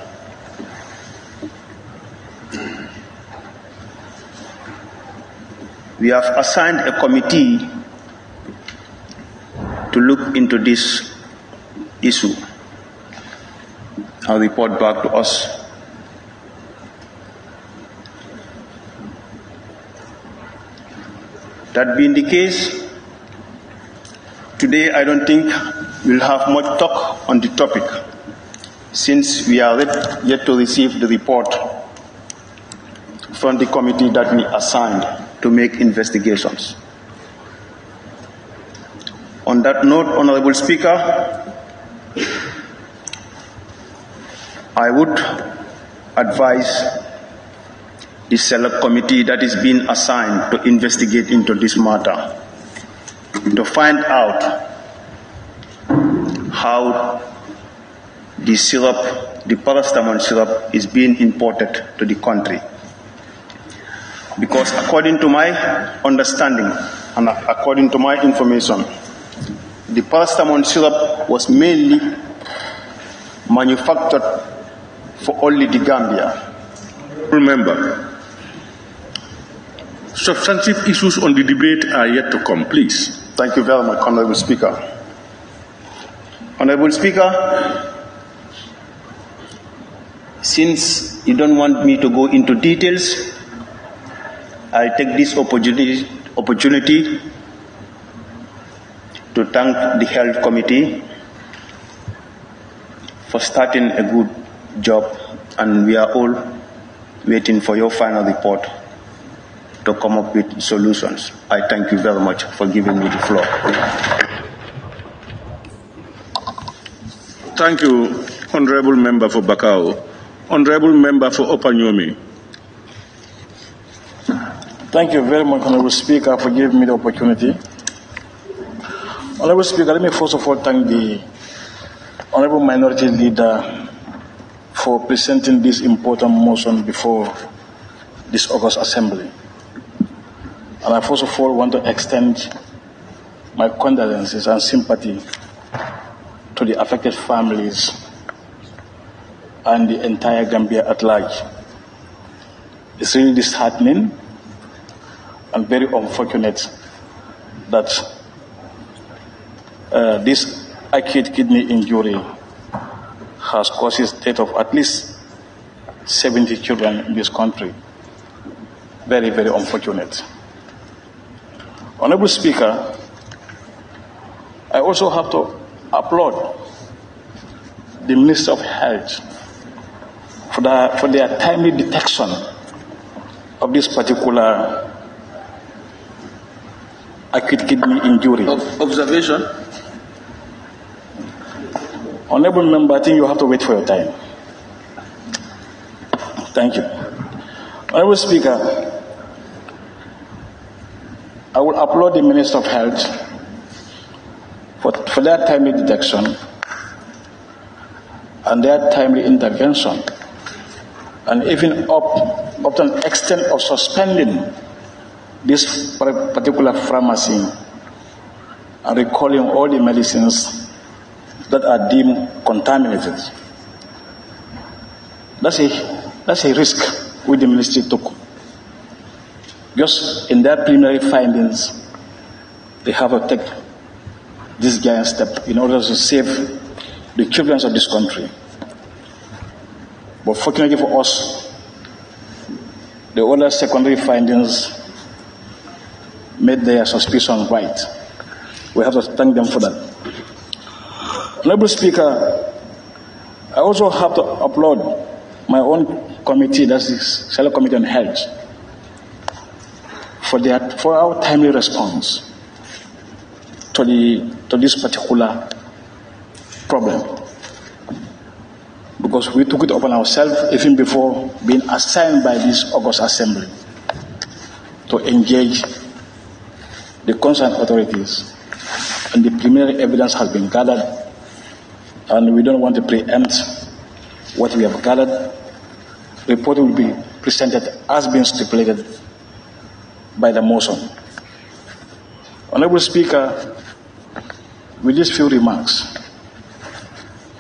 we have assigned a committee to look into this issue and report back to us. That being the case, today I don't think we'll have much talk on the topic, since we are yet to receive the report from the committee that we assigned to make investigations. On that note, Honorable Speaker, I would advise the select committee that is being assigned to investigate into this matter to find out how the syrup, the paracetamol syrup, is being imported to the country. Because according to my understanding and according to my information, the paracetamol syrup was mainly manufactured for only the Gambia. Remember, substantive issues on the debate are yet to come, please. Thank you very much, Honorable Speaker. Honorable Speaker, since you don't want me to go into details, I'll take this opportunity to thank the Health Committee for starting a good job, and we are all waiting for your final report to come up with solutions. I thank you very much for giving me the floor. Thank you, Honorable Member for Bakau. Honorable Member for Opanyomi. Thank you very much, Honorable Speaker, for giving me the opportunity. Honorable Speaker, let me first of all thank the Honorable Minority Leader for presenting this important motion before this August Assembly. And I first of all want to extend my condolences and sympathy to the affected families and the entire Gambia at large. It's really disheartening and very unfortunate that this acute kidney injury has caused the death of at least 70 children in this country. Very, very unfortunate. Honorable Speaker, I also have to applaud the Minister of Health for their timely detection of this particular acute kidney injury. Observation? Honorable Member, I think you have to wait for your time. Thank you. Honorable Speaker, I will applaud the Minister of Health for their timely detection and their timely intervention, and even up to an extent of suspending this particular pharmacy and recalling all the medicines that are deemed contaminated. That's a risk which the ministry took. Just in their preliminary findings, they have to take this giant step in order to save the children of this country. But fortunately for us, the other secondary findings made their suspicion right. We have to thank them for that. Honorable Speaker, I also have to applaud my own committee, that's the Select Committee on Health, for our timely response to this particular problem. Because we took it upon ourselves even before being assigned by this August Assembly to engage the concerned authorities, and the preliminary evidence has been gathered, and we don't want to preempt what we have gathered. The report will be presented as being stipulated by the motion. Honorable Speaker, with these few remarks,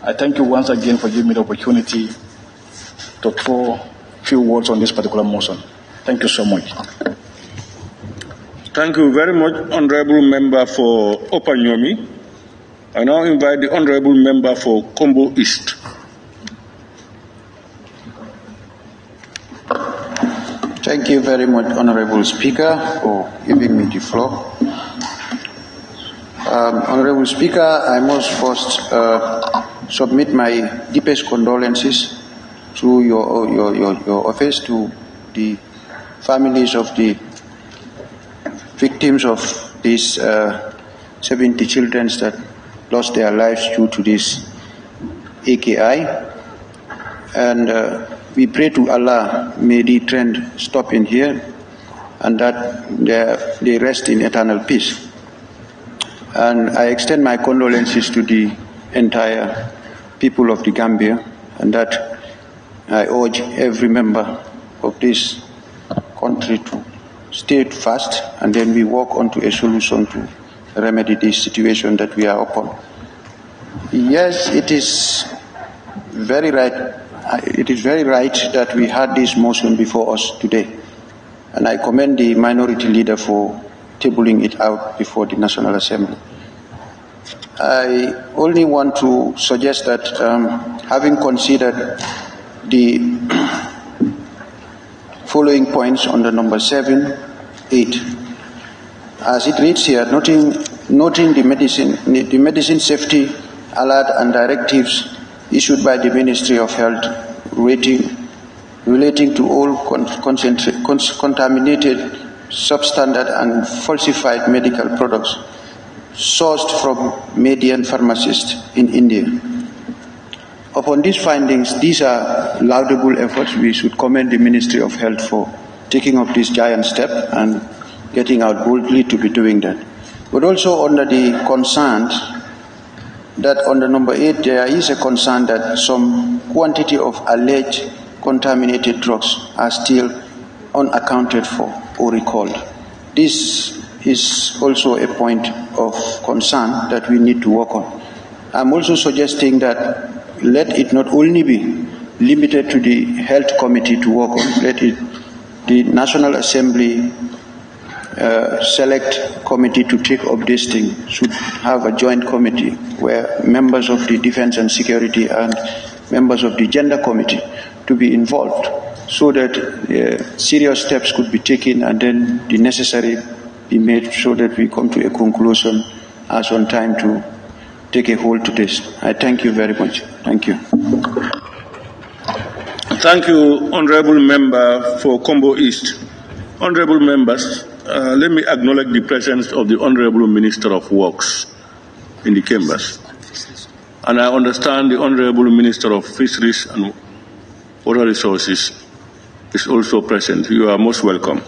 I thank you once again for giving me the opportunity to throw a few words on this particular motion. Thank you so much. Thank you very much, Honorable Member for Upper Nyomi. I now invite the Honorable Member for Kombo East. Thank you very much, Honorable Speaker, for giving me the floor. Honorable Speaker, I must first submit my deepest condolences through your office to the families of the victims of these 70 children that lost their lives due to this AKI. And we pray to Allah, may the trend stop in here and that they rest in eternal peace. And I extend my condolences to the entire people of the Gambia, and that I urge every member of this country to stay fast, and then we work onto a solution to remedy this situation that we are upon. Yes, it is very right. It is very right that we had this motion before us today, and I commend the minority leader for tabling it out before the National Assembly. I only want to suggest that having considered the following points under number 7, 8, as it reads here, noting the medicine safety alert and directives issued by the Ministry of Health relating to all contaminated, substandard and falsified medical products sourced from Median pharmacists in India. Upon these findings, these are laudable efforts. We should commend the Ministry of Health for taking up this giant step and getting out boldly to be doing that. But also under the concern that under number 8, there is a concern that some quantity of alleged contaminated drugs are still unaccounted for or recalled. This is also a point of concern that we need to work on. I'm also suggesting that let it not only be limited to the Health Committee to work on, the National Assembly Select Committee to take up this thing should have a joint committee where members of the Defense and Security and members of the Gender Committee to be involved so that serious steps could be taken and then the necessary be made so that we come to a conclusion as on time to take a hold to this. I thank you very much. Thank you. Thank you, Honorable Member for Kombo East. Honorable members, let me acknowledge the presence of the Honorable Minister of Works in the chambers. And I understand the Honorable Minister of Fisheries and Water Resources is also present. You are most welcome.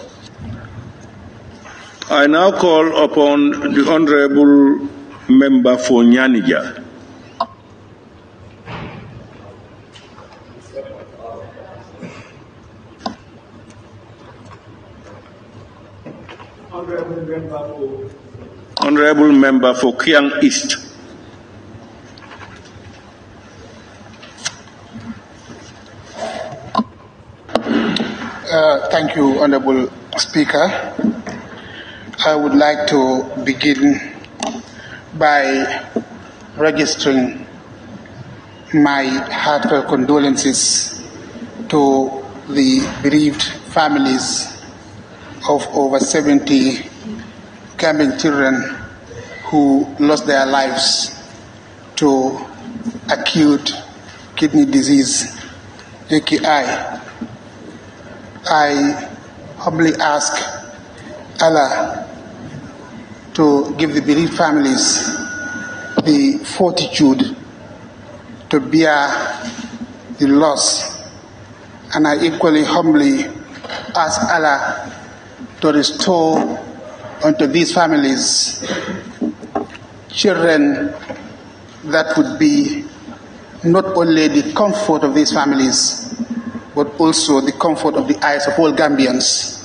I now call upon the Honorable Member for Nyanija. Honorable Member for Kiang East. Thank you, Honorable Speaker. I would like to begin by registering my heartfelt condolences to the bereaved families of over 70 Gambian children who lost their lives to acute kidney disease, AKI. I humbly ask Allah to give the bereaved families the fortitude to bear the loss. And I equally humbly ask Allah to restore unto these families children that would be not only the comfort of these families, but also the comfort of the eyes of all Gambians.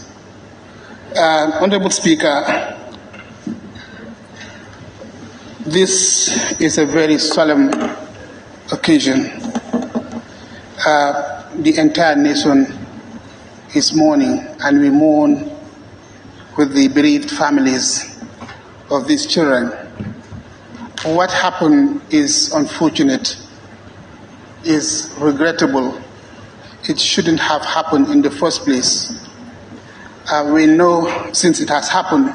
Honorable Speaker, this is a very solemn occasion. The entire nation is mourning, and we mourn with the bereaved families of these children. What happened is unfortunate, is regrettable. It shouldn't have happened in the first place. We know since it has happened,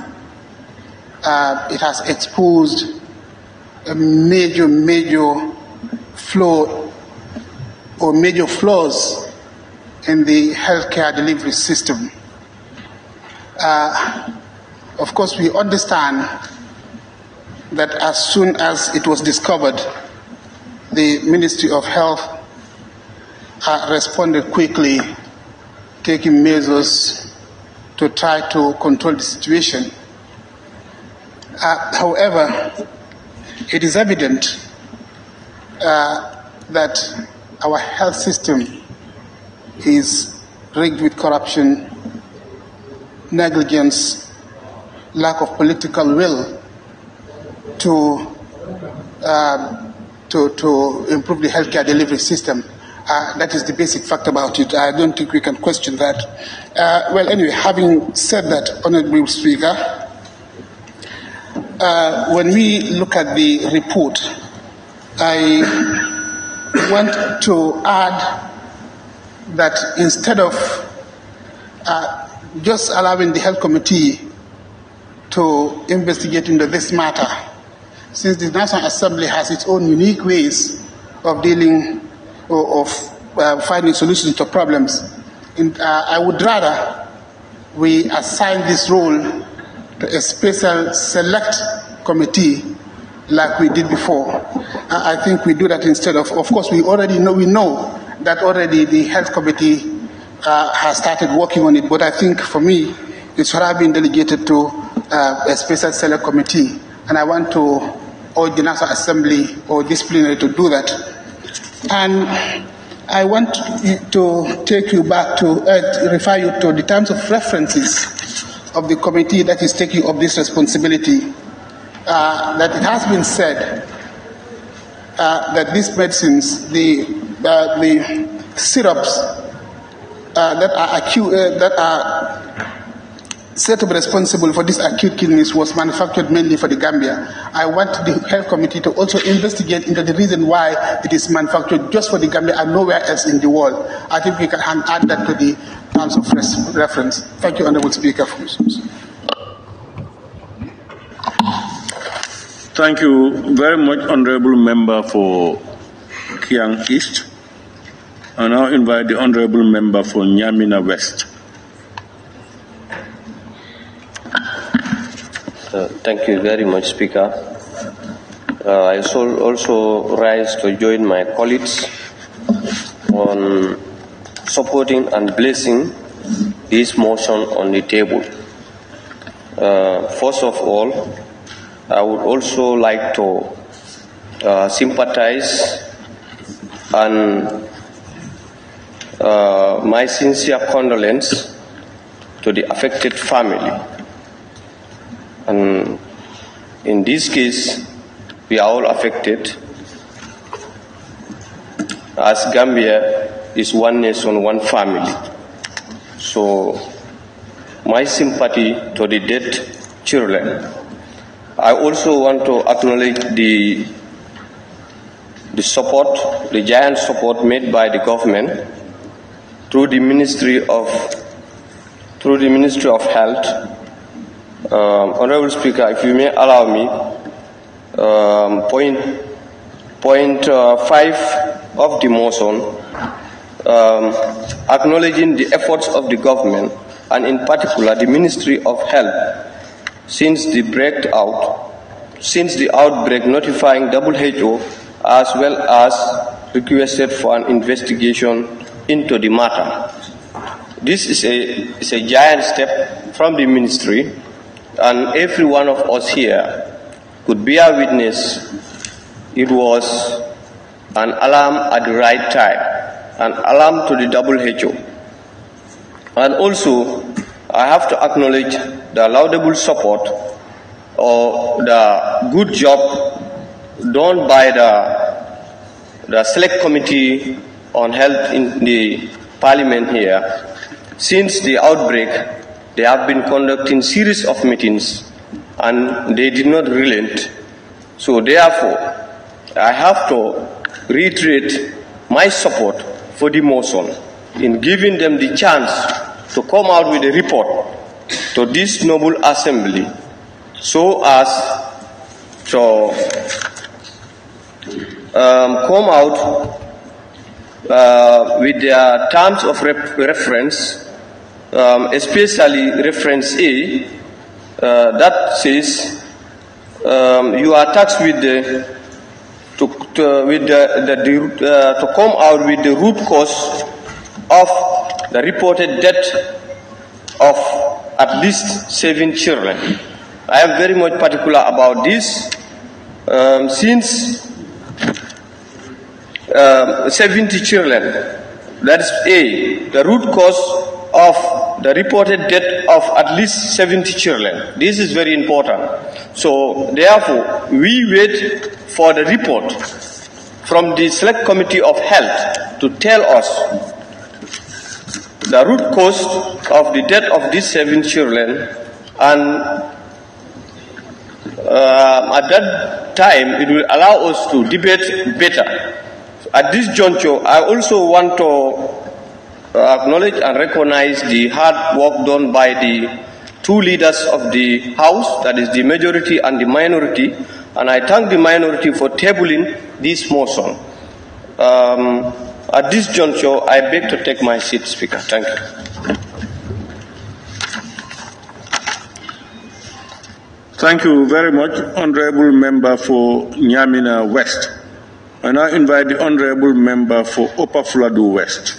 it has exposed a major flaw or major flaws in the healthcare delivery system. Of course, we understand that as soon as it was discovered, the Ministry of Health responded quickly, taking measures to try to control the situation. However, it is evident that our health system is rigged with corruption, negligence, lack of political will to improve the healthcare delivery system. That is the basic fact about it. I don't think we can question that. Well, anyway, having said that, Honorable Speaker, when we look at the report, I want to add that instead of just allowing the Health Committee to investigate into this matter, since the National Assembly has its own unique ways of dealing or of finding solutions to problems, I would rather we assign this role to a special select committee like we did before. I think we do that instead of course, we know that already the Health Committee has started working on it, but I think for me, it should have been delegated to a special select committee, and I want to urge the National Assembly or this plenary to do that. And I want to take you back to, refer you to the terms of references of the committee that is taking up this responsibility. That it has been said that these medicines, the syrups that are said to be responsible for this acute kidneys was manufactured mainly for the Gambia. I want the Health Committee to also investigate into the reason why it is manufactured just for the Gambia and nowhere else in the world. I think we can add that to the terms of reference. Thank you, Honourable Speaker, for your response. Thank you very much, Honourable Member for Kiang East. I now invite the Honourable Member for Nyamina West. Thank you very much, Speaker. I shall also rise to join my colleagues on supporting and blessing this motion on the table. First of all, I would also like to sympathize and my sincere condolence to the affected family. And in this case, we are all affected, as Gambia is one nation, one family. So my sympathy to the dead children. I also want to acknowledge the the giant support made by the government through the Ministry of Health. Honorable Speaker, if you may allow me, point 5 of the motion, acknowledging the efforts of the government and in particular the Ministry of Health since the outbreak, notifying WHO as well as requested for an investigation into the matter. This is a giant step from the ministry, and every one of us here could bear witness. It was an alarm at the right time, an alarm to the WHO. And also, I have to acknowledge the laudable support or the good job done by the Select Committee on Health in the Parliament here. Since the outbreak, they have been conducting series of meetings and they did not relent. So therefore, I have to reiterate my support for the motion in giving them the chance to come out with a report to this noble assembly so as to come out with their terms of reference, especially reference A, that says you are tasked with to come out with the root cause of the reported death of at least 7 children. I am very much particular about this, since 70 children, that is A, the root cause of the reported death of at least 70 children. This is very important. So therefore, we wait for the report from the Select Committee of Health to tell us the root cause of the death of these 7 children, and at that time it will allow us to debate better. At this juncture, I also want to acknowledge and recognize the hard work done by the 2 leaders of the House, that is the majority and the minority, and I thank the minority for tabling this motion. At this juncture, I beg to take my seat, Speaker. Thank you. Thank you very much, Honorable Member for Nyamina West. I now invite the Honorable Member for Upper Fladu West.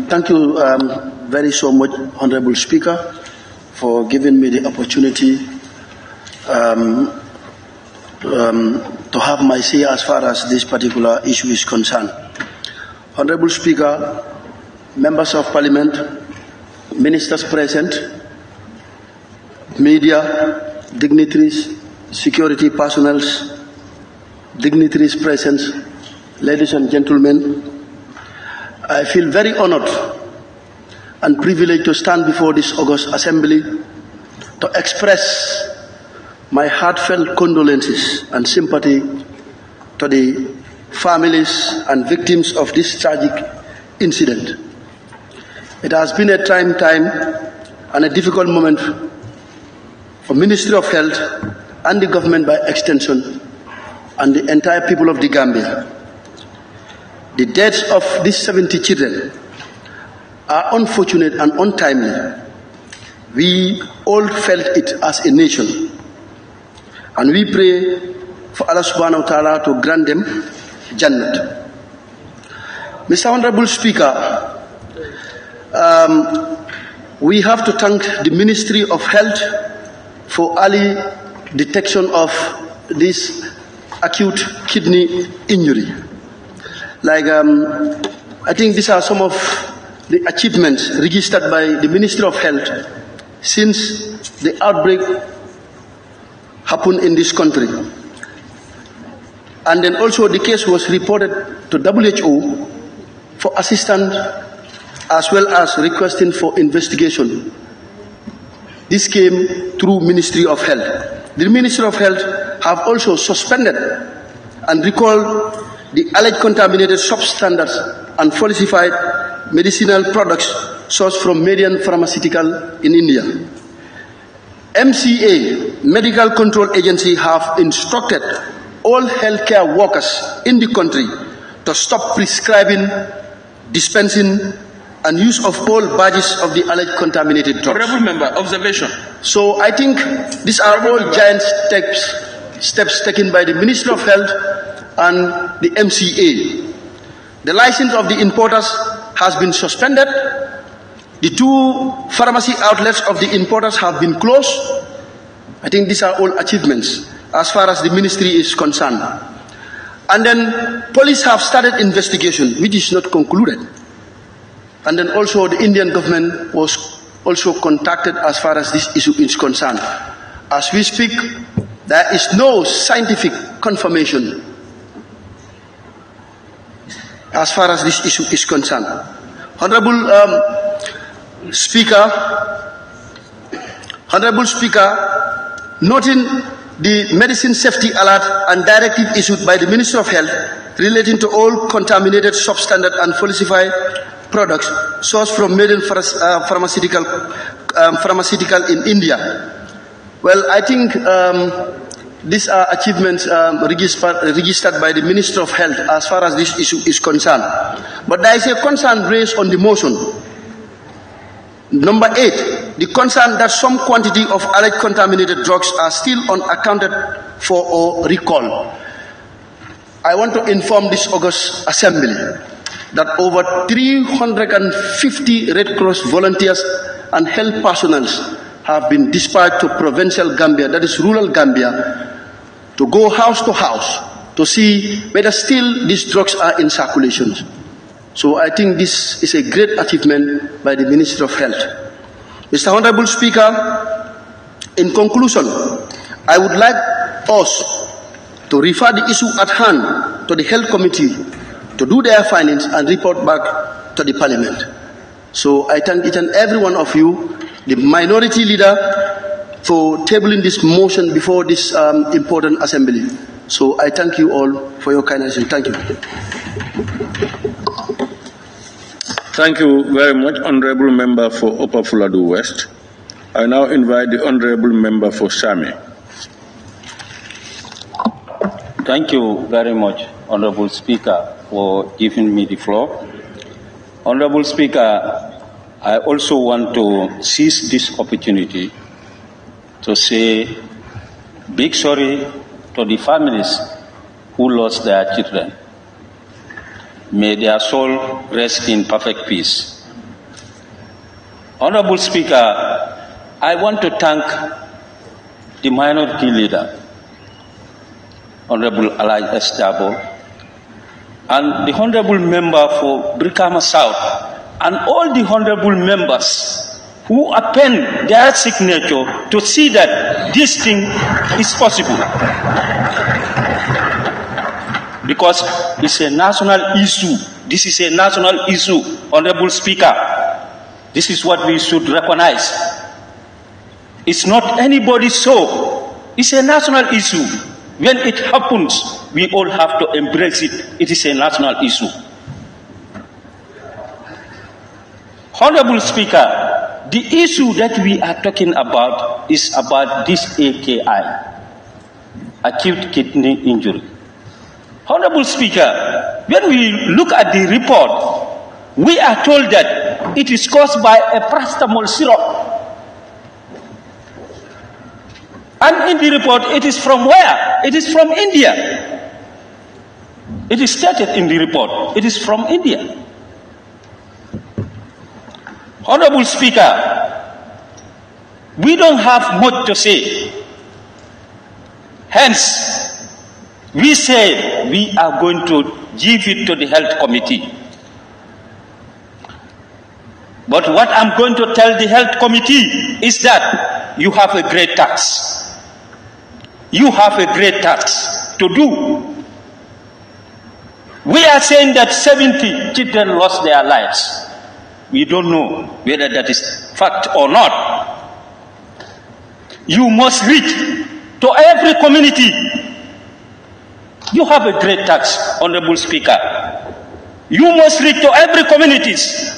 Thank you very so much, Honorable Speaker, for giving me the opportunity to have my say as far as this particular issue is concerned. Honorable Speaker, members of Parliament, ministers present, media, dignitaries, security personnel, dignitaries present, ladies and gentlemen, I feel very honored and privileged to stand before this august assembly to express my heartfelt condolences and sympathy to the families and victims of this tragic incident. It has been a trying time and a difficult moment for Ministry of Health and the government by extension and the entire people of the Gambia. The deaths of these 70 children are unfortunate and untimely. We all felt it as a nation. And we pray for Allah subhanahu wa ta'ala to grant them Jannat. Mr. Honorable Speaker, we have to thank the Ministry of Health for early detection of this acute kidney injury. I think these are some of the achievements registered by the Ministry of Health since the outbreak happened in this country. And then also the case was reported to WHO for assistance as well as requesting for investigation. This came through Ministry of Health. the Ministry of Health have also suspended and recalled the alleged contaminated substandards and falsified medicinal products sourced from Median Pharmaceutical in India. MCA, Medical Control Agency, have instructed all healthcare workers in the country to stop prescribing, dispensing, and use of all badges of the alleged contaminated drugs. Honorable Member, observation. So I think these are all giant steps taken by the Ministry of Health and the MCA. The license of the importers has been suspended. The 2 pharmacy outlets of the importers have been closed. I think these are all achievements as far as the ministry is concerned. And then police have started investigation, which is not concluded. And then also the Indian government was also contacted as far as this issue is concerned. As we speak, there is no scientific confirmation as far as this issue is concerned. Honorable Speaker, noting the medicine safety alert and directive issued by the Ministry of Health relating to all contaminated, substandard and falsified products sourced from Median Pharmaceutical in India. Well, I think these are achievements registered by the Ministry of Health as far as this issue is concerned. But there is a concern raised on the motion. Number 8, the concern that some quantity of alleged contaminated drugs are still unaccounted for or recalled. I want to inform this August Assembly that over 350 Red Cross volunteers and health personnel have been dispatched to provincial Gambia, that is rural Gambia, to go house to house to see whether still these drugs are in circulation. So I think this is a great achievement by the Ministry of Health. Mr. Honorable Speaker, in conclusion, I would like us to refer the issue at hand to the Health Committee to do their findings and report back to the Parliament. So I thank each and every one of you, the minority leader, for tabling this motion before this important assembly. So I thank you all for your kindness and thank you. Thank you very much, Honorable Member for Upper Fuladu West. I now invite the Honorable Member for Sami. Thank you very much, Honorable Speaker, for giving me the floor. Honorable Speaker, I also want to seize this opportunity to say big sorry to the families who lost their children. May their soul rest in perfect peace. Honorable Speaker, I want to thank the minority leader, Honorable Alhaji S. Dabo, and the Honorable Member for Brikama South, and all the Honorable Members who append their signature to see that this thing is possible. Because it's a national issue. This is a national issue, Honorable Speaker. This is what we should recognize. It's not anybody's show. It's a national issue. When it happens, we all have to embrace it. It is a national issue. Honorable Speaker, the issue that we are talking about is about this AKI, acute kidney injury. Honorable Speaker, when we look at the report, we are told that it is caused by a paracetamol syrup. And in the report, it is from where? It is from India. It is stated in the report, it is from India. Honorable Speaker, we don't have much to say. Hence, we say we are going to give it to the Health Committee. But what I'm going to tell the Health Committee is that you have a great task. You have a great task to do. We are saying that 70 children lost their lives. We don't know whether that is fact or not. You must reach to every community. You have a great task, Honorable Speaker. You must reach to every communities.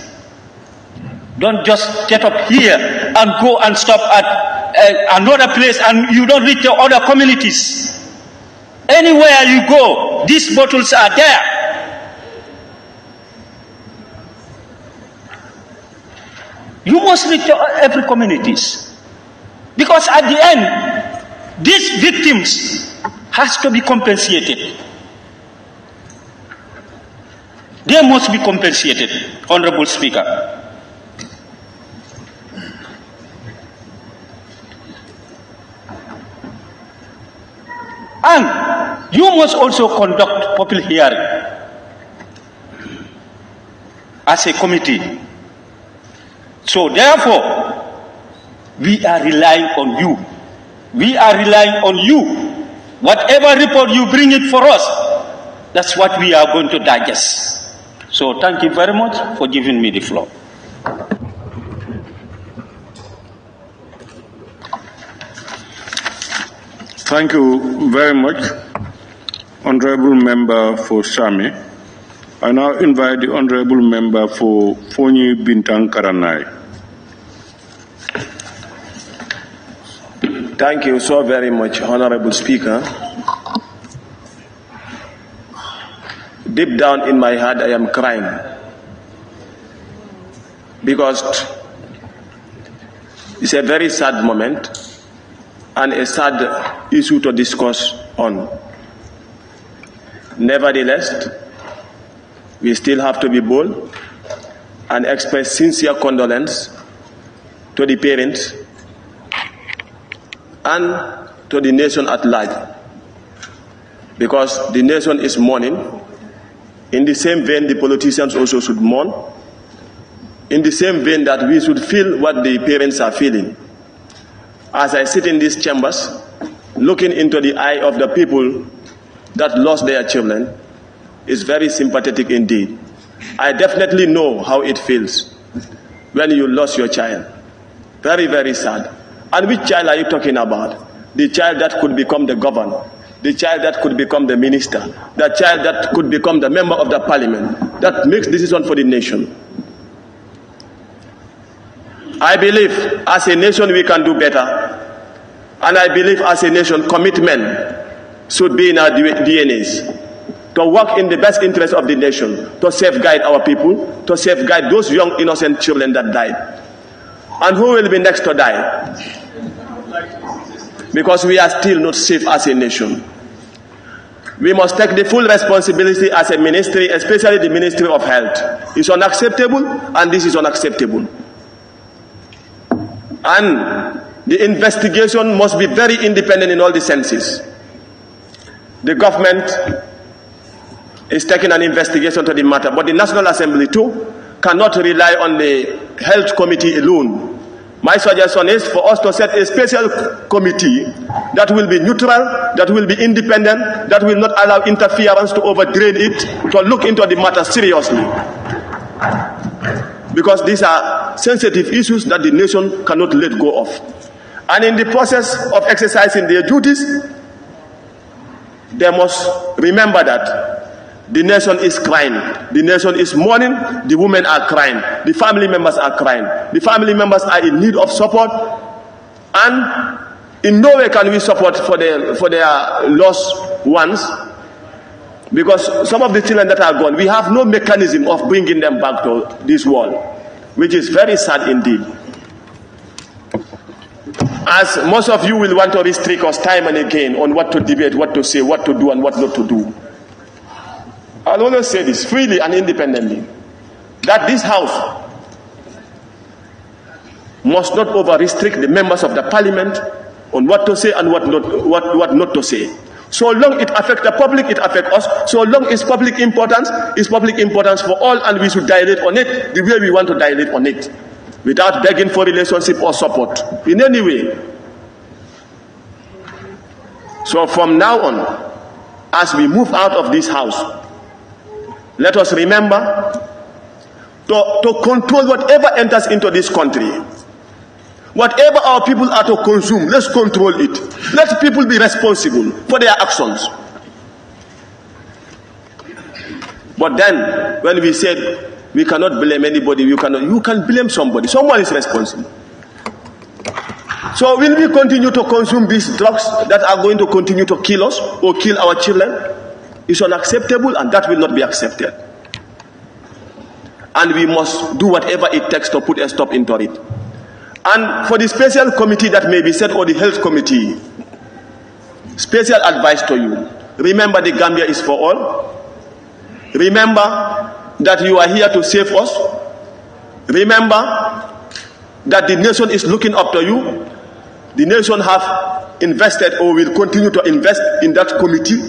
Don't just get up here and go and stop at another place and you don't reach to other communities. Anywhere you go, these bottles are there. You must reach to every communities. Because at the end, these victims has to be compensated. They must be compensated, Honorable Speaker. And you must also conduct public hearing as a committee. So therefore, we are relying on you. We are relying on you. Whatever report you bring it for us, that's what we are going to digest. So thank you very much for giving me the floor. Thank you very much, Honorable Member for Sami. I now invite the Honorable Member for Fonyi Bintang Karanai. Thank you so very much, Honorable Speaker. Deep down in my heart, I am crying because it's a very sad moment and a sad issue to discuss on. Nevertheless, we still have to be bold and express sincere condolence to the parents and to the nation at large, because the nation is mourning. In the same vein, the politicians also should mourn. In the same vein that we should feel what the parents are feeling. As I sit in these chambers, looking into the eye of the people that lost their children, is very sympathetic indeed. I definitely know how it feels when you lost your child. Very, very sad. And which child are you talking about? The child that could become the governor, the child that could become the minister, the child that could become the member of the parliament, that makes decisions for the nation. I believe as a nation we can do better. And I believe as a nation commitment should be in our DNAs. To work in the best interest of the nation, to safeguard our people, to safeguard those young innocent children that died. And who will be next to die? Because we are still not safe as a nation. We must take the full responsibility as a ministry, especially the Ministry of Health. It's unacceptable, and this is unacceptable. And the investigation must be very independent in all the senses. The government is taking an investigation to the matter, but the National Assembly too cannot rely on the Health Committee alone. My suggestion is for us to set a special committee that will be neutral, that will be independent, that will not allow interference to overdrain it, to look into the matter seriously. Because these are sensitive issues that the nation cannot let go of. And in the process of exercising their duties, they must remember that the nation is crying, the nation is mourning, the women are crying, the family members are crying, the family members are in need of support, and in no way can we support for their lost ones, because some of the children that are gone, we have no mechanism of bringing them back to this world, which is very sad indeed. As most of you will want to restrict us time and again on what to debate, what to say, what to do and what not to do, I'll always say this freely and independently, that this House must not over-restrict the members of the Parliament on what to say and what not to say. So long it affects the public, it affects us. So long it's public importance for all, and we should dilate on it the way we want to dilate on it, without begging for relationship or support in any way. So from now on, as we move out of this House, let us remember to control whatever enters into this country. Whatever our people are to consume, let's control it. Let people be responsible for their actions. But then, when we said we cannot blame anybody, you can blame somebody. Someone is responsible. So will we continue to consume these drugs that are going to continue to kill us or kill our children? It's unacceptable, and that will not be accepted. And we must do whatever it takes to put a stop into it. And for the special committee that may be set, or the health committee, special advice to you. Remember, the Gambia is for all. Remember that you are here to save us. Remember that the nation is looking up to you. The nation have invested or will continue to invest in that committee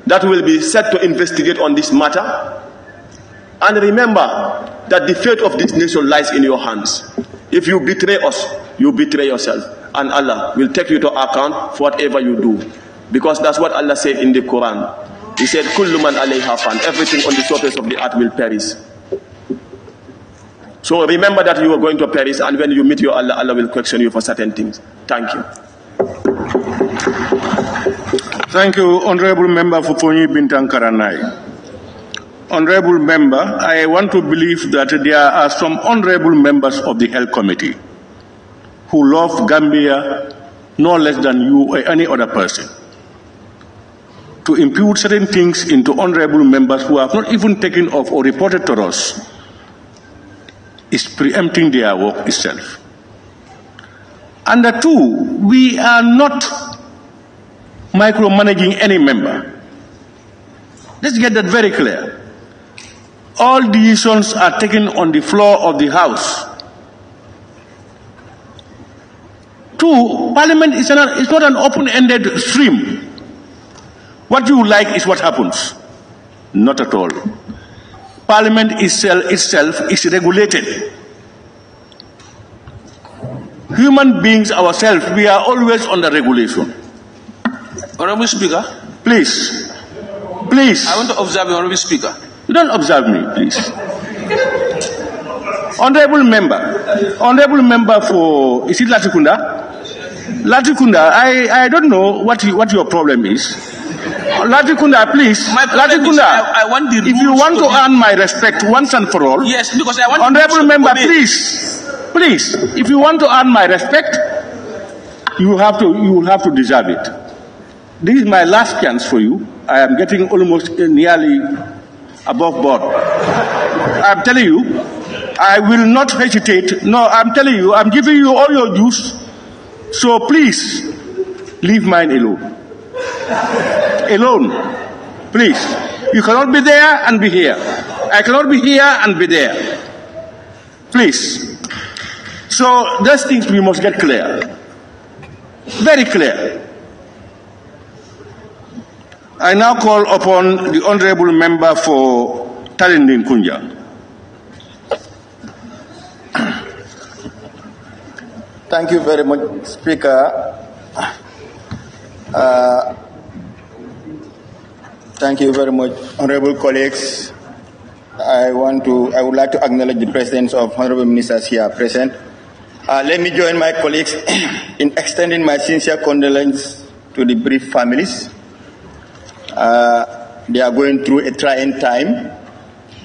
that will be set to investigate on this matter. And remember that the fate of this nation lies in your hands. If you betray us, you betray yourself. And Allah will take you to account for whatever you do. Because that's what Allah said in the Quran. He said, Kullu man alayha fan, everything on the surface of the earth will perish. So remember that you are going to perish, and when you meet your Allah, Allah will question you for certain things. Thank you. Thank you, Honorable Member for Fonyi Bintang Karanai. Honorable Member, I want to believe that there are some honorable members of the Health Committee who love Gambia no less than you or any other person. To impute certain things into honorable members who have not even taken off or reported to us is preempting their work itself. And the two, we are not micromanaging any member. Let's get that very clear. All decisions are taken on the floor of the House. Two, Parliament is not an open-ended stream. What you like is what happens. Not at all. Parliament itself is regulated. Human beings ourselves, we are always under regulation. Honorable Speaker. Please. Please. I want to observe you, Honorable Speaker. You don't observe me, please. Honorable member for, is it Latikunda? Latikunda, I don't know what your problem is. Latikunda, please. Latikunda, I want the if you want to earn my respect once and for all. Yes, because I want. Honorable member, please. If you want to earn my respect, you will have to deserve it. This is my last chance for you. I am getting almost nearly above board. I'm telling you, I will not hesitate. No, I'm telling you, I'm giving you all your dues. So please, leave mine alone. Alone, please. You cannot be there and be here. I cannot be here and be there. Please. So those things we must get clear. Very clear. I now call upon the honorable member for Talinding Kunja. Thank you very much, Speaker. Thank you very much, honorable colleagues. I would like to acknowledge the presence of honorable ministers here present. Let me join my colleagues in extending my sincere condolence to the bereaved families. They are going through a trying time.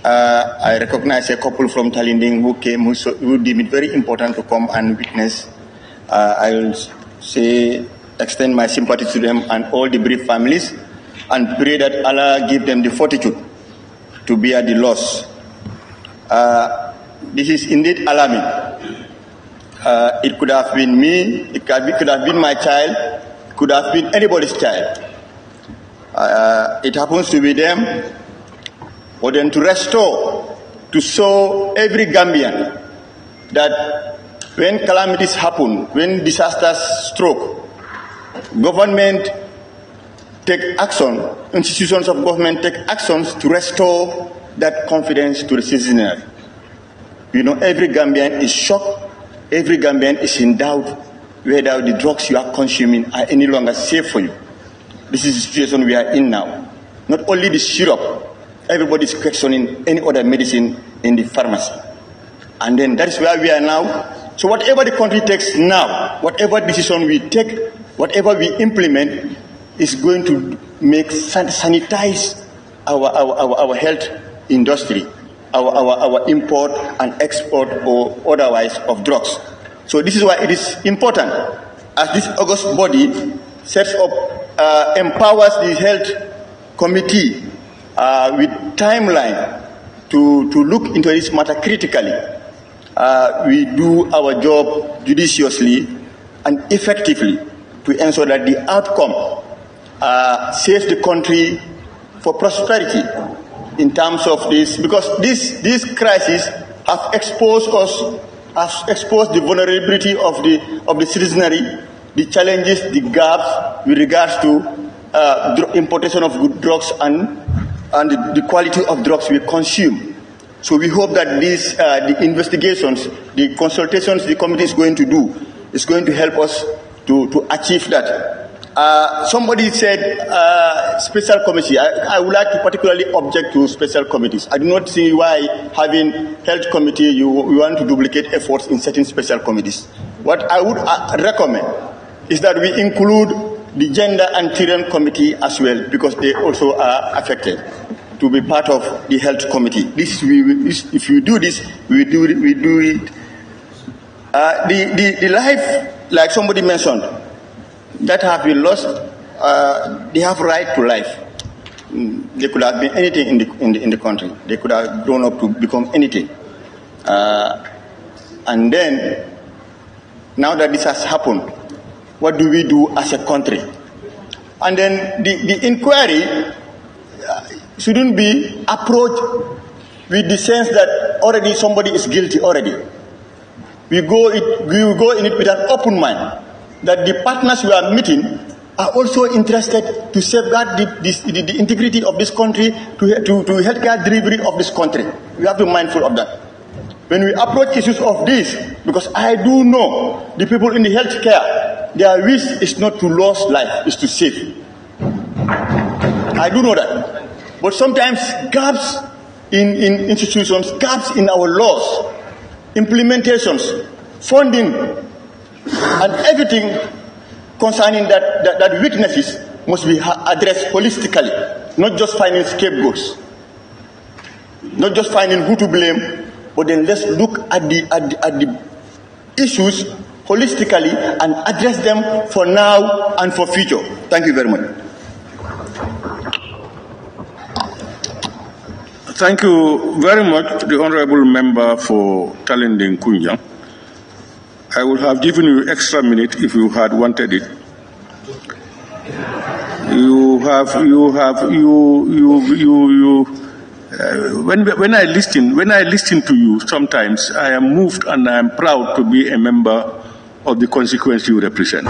I recognize a couple from Talinding who came, who deemed it very important to come and witness. I will extend my sympathy to them and all the bereaved families, and pray that Allah give them the fortitude to bear the loss. This is indeed alarming. It could have been me, it could have been my child, it could have been anybody's child. It happens to be them, for them to restore, to show every Gambian that when calamities happen, when disasters stroke, government take action, institutions of government take actions to restore that confidence to the citizenry. You know, every Gambian is shocked, every Gambian is in doubt whether the drugs you are consuming are any longer safe for you. This is the situation we are in now. Not only the syrup, everybody is questioning any other medicine in the pharmacy. And then that is where we are now. So whatever the country takes now, whatever decision we take, whatever we implement, is going to make sanitize our health industry, our import and export or otherwise of drugs. So this is why it is important, as this august body sets up, empowers the health committee with timeline to look into this matter critically. We do our job judiciously and effectively to ensure that the outcome saves the country for prosperity in terms of this, because this crisis have exposed us, has exposed the vulnerability of the citizenry, the challenges, the gaps with regards to importation of good drugs and the quality of drugs we consume. So we hope that the investigations, the consultations the committee is going to do, is going to help us to achieve that. Somebody said special committee. I would like to particularly object to special committees. I do not see why having health committee you want to duplicate efforts in setting special committees. What I would recommend is that we include the gender and children committee as well, because they also are affected, to be part of the health committee. If you do this, we do it. The life, like somebody mentioned, that have been lost, they have right to life. They could have been anything in the country. They could have grown up to become anything. And then, now that this has happened, what do we do as a country? And then the inquiry shouldn't be approached with the sense that already somebody is guilty already. We go in it with an open mind, that the partners we are meeting are also interested to safeguard the integrity of this country, to healthcare delivery of this country. We have to be mindful of that. When we approach issues of this, because I do know the people in the healthcare, their wish is not to lose life, is to save. I do know that. But sometimes gaps in institutions, gaps in our laws, implementations, funding, and everything concerning that weaknesses must be addressed holistically, not just finding scapegoats, not just finding who to blame, but then let's look at the issues holistically and address them for now and for future. Thank you very much. Thank you very much, the honorable member for Talending Kunya. I would have given you extra minute if you had wanted it. When I listen to you, sometimes I am moved and I am proud to be a member of the constituency you represent.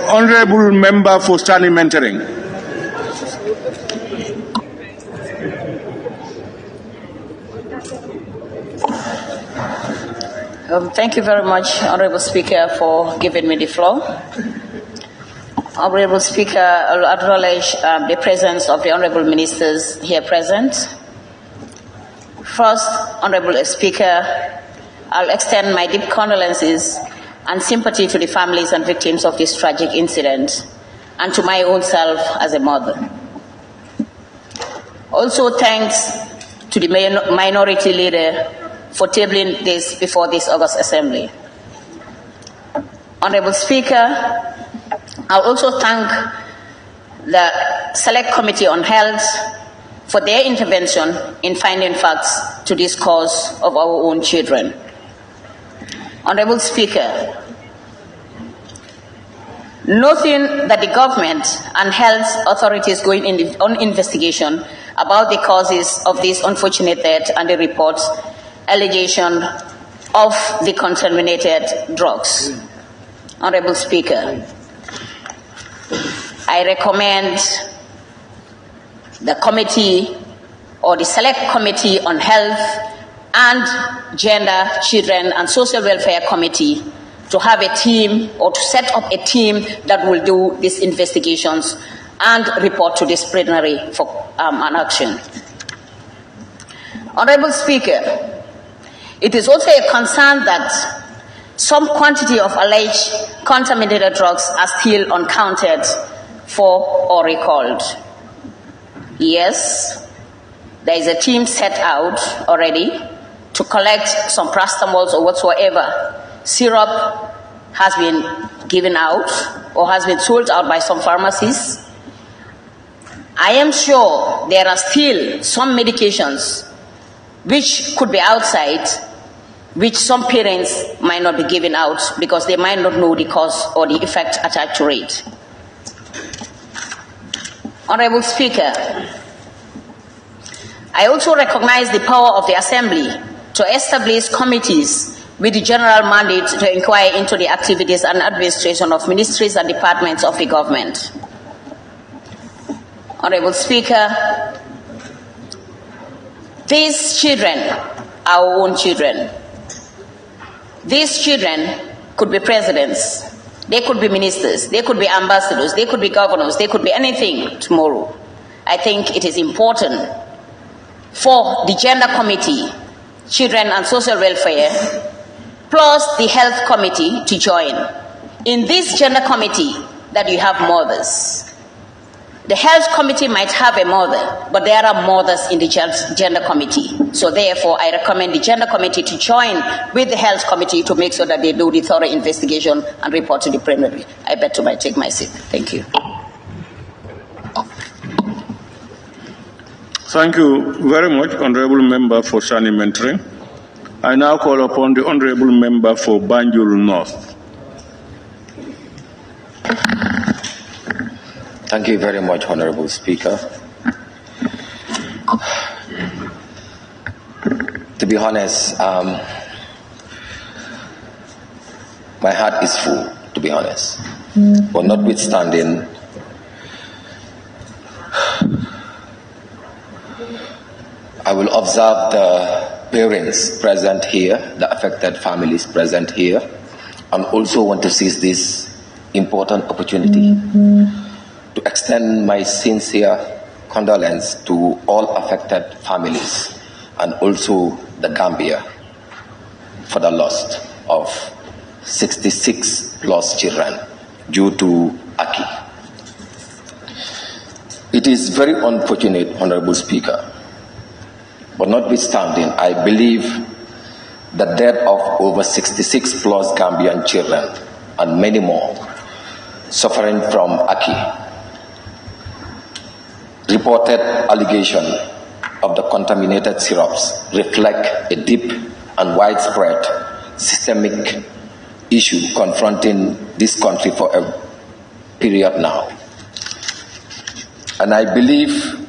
Honorable member for Stanley Mentoring. Thank you very much, Honorable Speaker, for giving me the floor. Honorable Speaker, I will acknowledge the presence of the Honorable Ministers here present. First, Honorable Speaker, I'll extend my deep condolences and sympathy to the families and victims of this tragic incident, and to my own self as a mother. Also, thanks to the minority leader for tabling this before this August Assembly. Honorable Speaker, I'll also thank the Select Committee on Health for their intervention in finding facts to this cause of our own children. Honorable Speaker, nothing that the government and health authorities going on investigation about the causes of this unfortunate death and the reports, allegation of the contaminated drugs. Honorable Speaker, I recommend the committee or the Select Committee on Health and Gender, Children and Social Welfare Committee to have a team or to set up a team that will do these investigations and report to disciplinary for an action. Honorable Speaker, it is also a concern that some quantity of alleged contaminated drugs are still unaccounted for or recalled. Yes, there is a team set out already to collect some paracetamol or whatsoever syrup has been given out or has been sold out by some pharmacies. I am sure there are still some medications which could be outside, which some parents might not be giving out because they might not know the cause or the effect attached to it. Honorable Speaker, I also recognize the power of the Assembly to establish committees with the general mandate to inquire into the activities and administration of ministries and departments of the government. Honorable Speaker, these children are our own children. These children could be presidents, they could be ministers, they could be ambassadors, they could be governors, they could be anything tomorrow. I think it is important for the Gender Committee, Children and Social Welfare, plus the Health Committee to join. In this Gender Committee that you have mothers. The Health Committee might have a mother, but there are mothers in the Gender Committee. So therefore, I recommend the Gender Committee to join with the Health Committee to make sure that they do the thorough investigation and report to the plenary. I bet to take my seat. Thank you. Thank you very much, Honorable Member for Sani Mentre. I now call upon the Honorable Member for Banjul North. Thank you very much, Honorable Speaker. To be honest, my heart is full, to be honest. But notwithstanding, I will observe the parents present here, the affected families present here, and also want to seize this important opportunity to extend my sincere condolence to all affected families and also the Gambia for the loss of 66 plus children due to AKI. It is very unfortunate, Honorable Speaker, but notwithstanding, I believe the death of over 66 plus Gambian children and many more suffering from AKI, reported allegation of the contaminated syrups reflect a deep and widespread systemic issue confronting this country for a period now. And I believe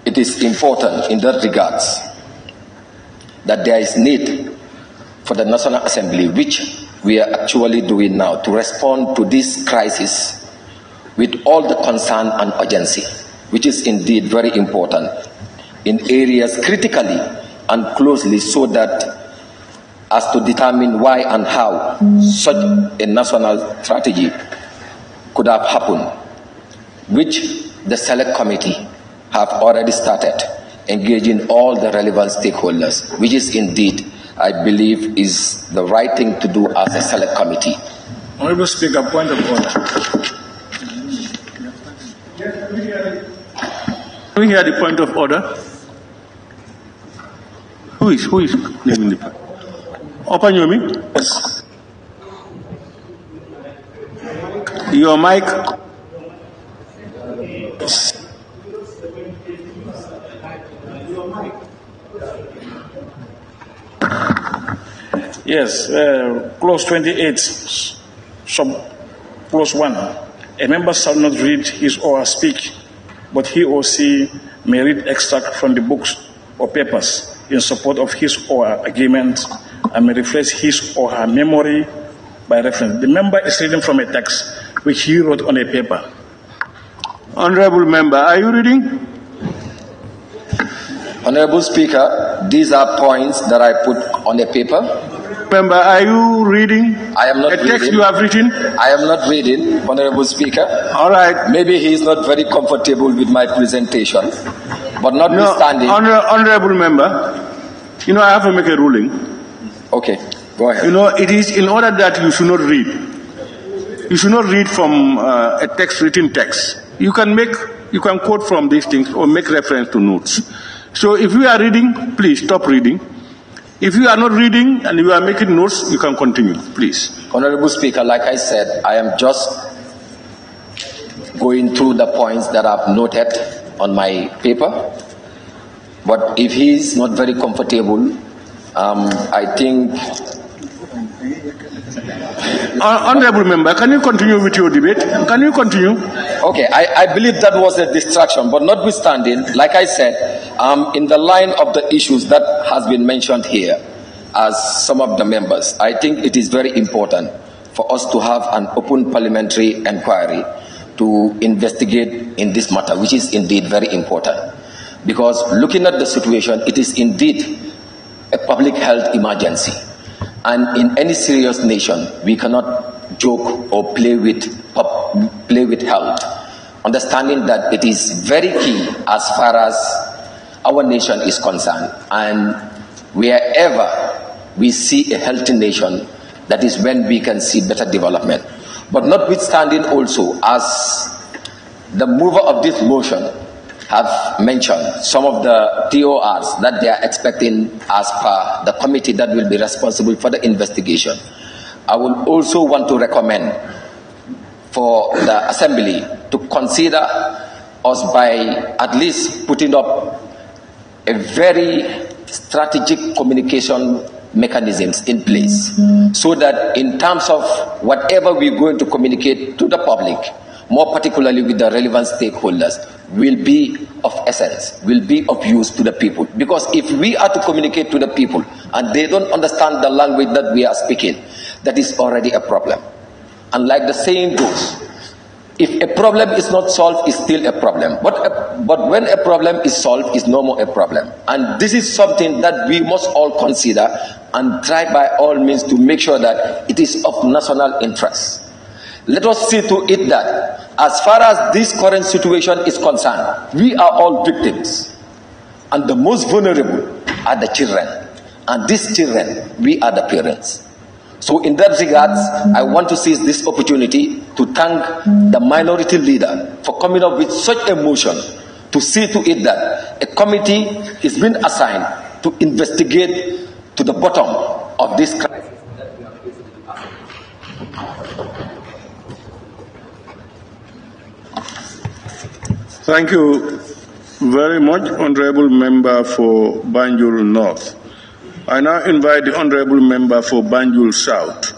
it is important in that regards that there is need for the National Assembly, which we are actually doing now, to respond to this crisis with all the concern and urgency, which is indeed very important in areas critically and closely, so that as to determine why and how such a national strategy could have happened, which the Select Committee have already started engaging all the relevant stakeholders, which is indeed, I believe, is the right thing to do as a Select Committee. Honorable Speaker, point of order. Can we hear the point of order? Who is naming the point? Open your mic. Yes. Your mic. Yes, clause 28, clause 1. A member shall not read his or her speech, but he or she may read extract from the books or papers in support of his or her argument and may refresh his or her memory by reference. The member is reading from a text which he wrote on a paper. Honorable Member, are you reading? Honorable Speaker, these are points that I put on a paper. Member, are you reading? I am not reading. A text you have written? I am not reading, Honorable Speaker. All right. Maybe he is not very comfortable with my presentation, but notwithstanding. No, Honorable Member, You know, I have to make a ruling. Okay, go ahead. You know, it is in order that you should not read. You should not read from a text, written text. You can quote from these things or make reference to notes. So if you are reading, please stop reading. If you are not reading and you are making notes, you can continue, please. Honorable Speaker, like I said, I am just going through the points that I've noted on my paper. But if he is not very comfortable, I think... Honorable Member, can you continue with your debate? Can you continue? Okay, I believe that was a distraction, but notwithstanding, like I said, in the line of the issues that has been mentioned here as some of the members, I think it is very important for us to have an open parliamentary inquiry to investigate in this matter, which is indeed very important. Because looking at the situation, it is indeed a public health emergency. And in any serious nation, we cannot joke or play with health, understanding that it is very key as far as our nation is concerned. And wherever we see a healthy nation, that is when we can see better development. But notwithstanding also, as the mover of this motion have mentioned some of the TORs that they are expecting as per the committee that will be responsible for the investigation. I will also want to recommend for the Assembly to consider us by at least putting up a very strategic communication mechanisms in place so that in terms of whatever we're going to communicate to the public, more particularly with the relevant stakeholders, will be of essence, will be of use to the people. Because if we are to communicate to the people and they don't understand the language that we are speaking, that is already a problem. And like the saying goes, if a problem is not solved, it's still a problem. But when a problem is solved, it's no more a problem. And this is something that we must all consider and try by all means to make sure that it is of national interest. Let us see to it that as far as this current situation is concerned, we are all victims. And the most vulnerable are the children. And these children, we are the parents. So in that regards, I want to seize this opportunity to thank the minority leader for coming up with such a motion to see to it that a committee is being assigned to investigate to the bottom of this crisis. Thank you very much, Honorable Member for Banjul North. I now invite the Honorable Member for Banjul South.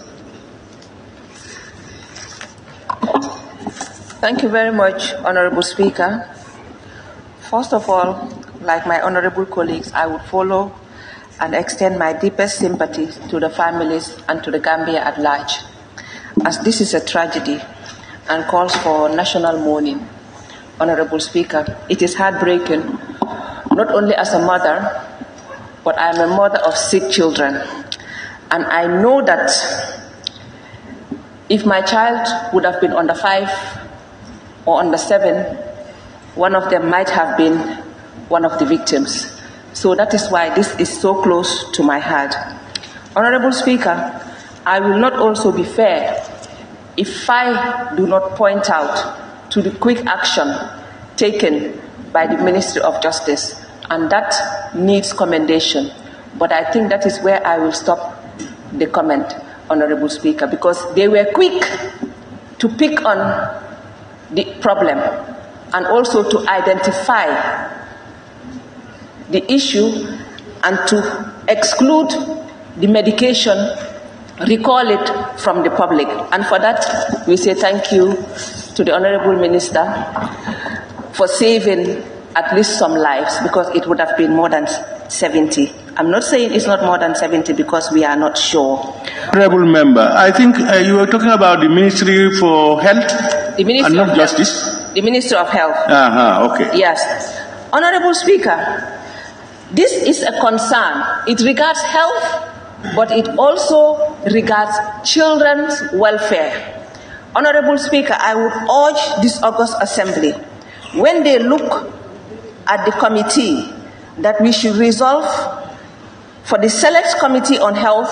Thank you very much, Honorable Speaker. First of all, like my honorable colleagues, I would follow and extend my deepest sympathy to the families and to the Gambia at large, as this is a tragedy and calls for national mourning. Honorable Speaker, it is heartbreaking, not only as a mother, but I am a mother of 6 children. And I know that if my child would have been under 5 or under 7, one of them might have been one of the victims. So that is why this is so close to my heart. Honorable Speaker, I will not also be fair if I do not point out to the quick action taken by the Ministry of Justice, and that needs commendation. But I think that is where I will stop the comment, Honorable Speaker, because they were quick to pick on the problem and also to identify the issue and to exclude the medication, recall it from the public. And for that, we say thank you to the Honorable Minister for saving at least some lives, because it would have been more than 70. I'm not saying it's not more than 70 because we are not sure. Honorable Member, I think you were talking about the Ministry for Health and not Justice. The Ministry of Health. Okay. Yes. Honorable Speaker, this is a concern. It regards health, but it also regards children's welfare. Honorable Speaker, I would urge this August Assembly, when they look at the committee, that we should resolve for the Select Committee on Health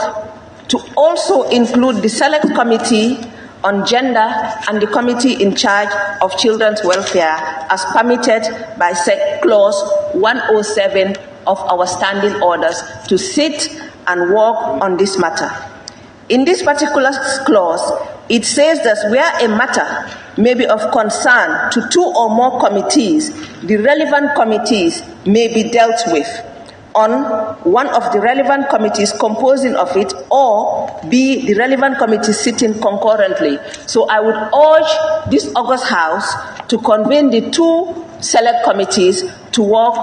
to also include the Select Committee on Gender and the Committee in charge of Children's Welfare as permitted by Clause 107 of our standing orders to sit and work on this matter. In this particular clause, it says that where a matter may be of concern to two or more committees, the relevant committees may be dealt with on one of the relevant committees composing of it, or be the relevant committee sitting concurrently. So I would urge this August House to convene the two select committees to work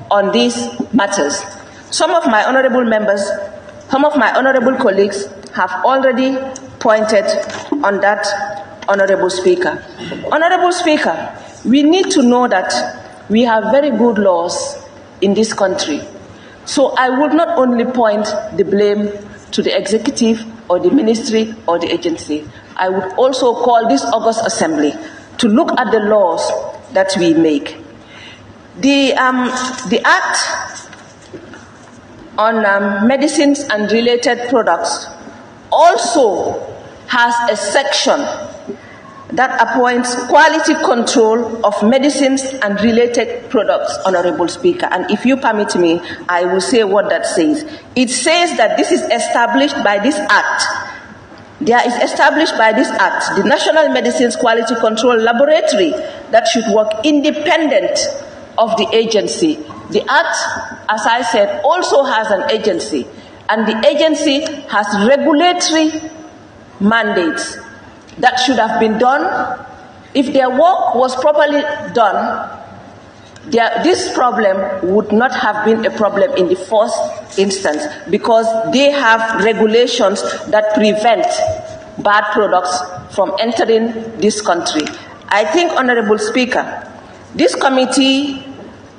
on these matters. Some of my honorable members, some of my honorable colleagues have already pointed on that, Honorable Speaker. Honorable Speaker, we need to know that we have very good laws in this country. So I would not only point the blame to the executive or the ministry or the agency. I would also call this August Assembly to look at the laws that we make. The Act on Medicines and Related Products also has a section that appoints quality control of medicines and related products, Honorable Speaker. And if you permit me, I will say what that says. It says that this is established by this Act. There is established by this Act the National Medicines Quality Control Laboratory that should work independent of the agency. The Act, as I said, also has an agency, and the agency has regulatory mandates that should have been done. If their work was properly done, this problem would not have been a problem in the first instance, because they have regulations that prevent bad products from entering this country. I think, Honorable Speaker, this committee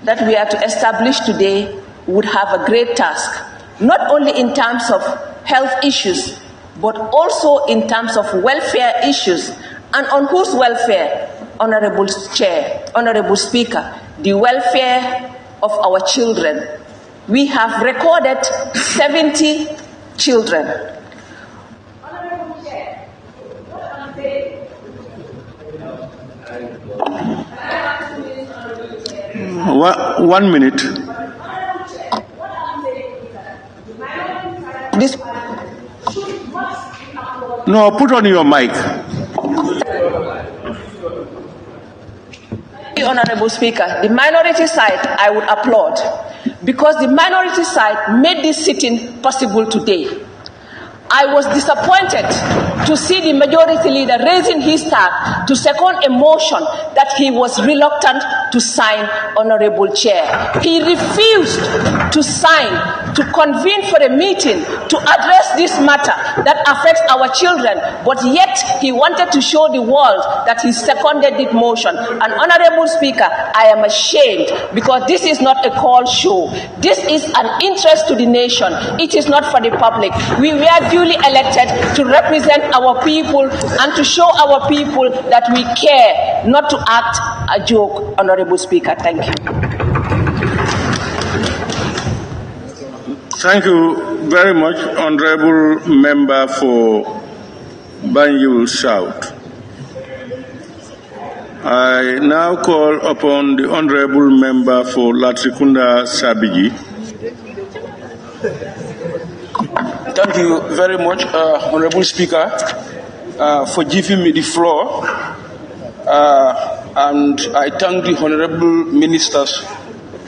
that we are to establish today would have a great task, not only in terms of health issues, but also in terms of welfare issues. And on whose welfare, Honorable Chair, Honorable Speaker? The welfare of our children. We have recorded 70 children. Honorable Chair, what I'm saying. 1 minute. This No, put on your mic. Honorable Speaker, the minority side I would applaud, because the minority side made this sitting possible today. I was disappointed to see the majority leader raising his hand to second a motion that he was reluctant to sign, Honorable Chair. He refused to sign, to convene for a meeting to address this matter that affects our children, but yet he wanted to show the world that he seconded this motion. And Honorable Speaker, I am ashamed, because this is not a call show. This is an interest to the nation. It is not for the public. We were duly elected to represent our people and to show our people that we care, not to act a joke, Honorable Speaker. Thank you. Thank you very much, Honorable Member for Banjul South. I now call upon the Honorable Member for Latrikunda Sabiji. Thank you very much, Honorable Speaker, for giving me the floor. And I thank the Honorable Ministers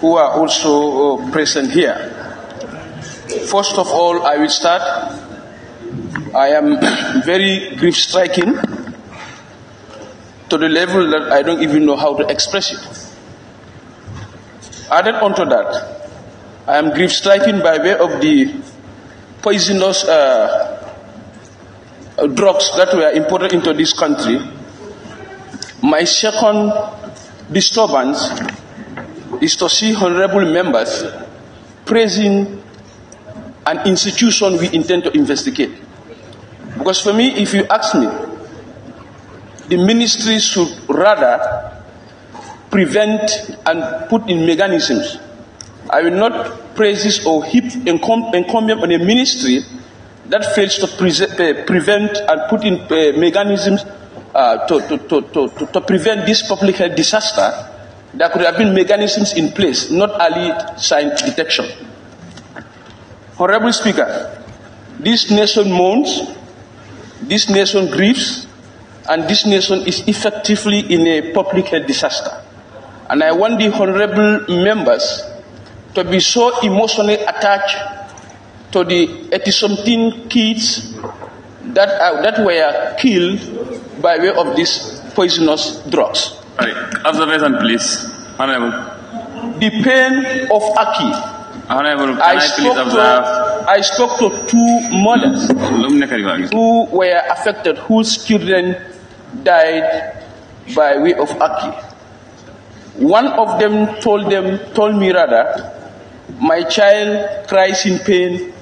who are also present here. First of all, I will start. I am very grief-stricken to the level that I don't even know how to express it. Added onto that, I am grief-stricken by way of the poisonous drugs that were imported into this country. My second disturbance is to see honorable members praising an institution we intend to investigate. Because for me, if you ask me, the ministry should rather prevent and put in mechanisms I will not praise this or heap encomium on a ministry that fails to prevent and put in mechanisms to prevent this public health disaster. There could have been mechanisms in place, not early sign detection. Honorable Speaker, this nation mourns, this nation grieves, and this nation is effectively in a public health disaster. And I want the honorable members to be so emotionally attached to the 80-something kids that were killed by way of these poisonous drugs. Observation, please. Honorable. The pain of AKI. Honorable, can I please observe? I spoke to two mothers who were affected, whose children died by way of AKI. One of them told me, my child cries in pain,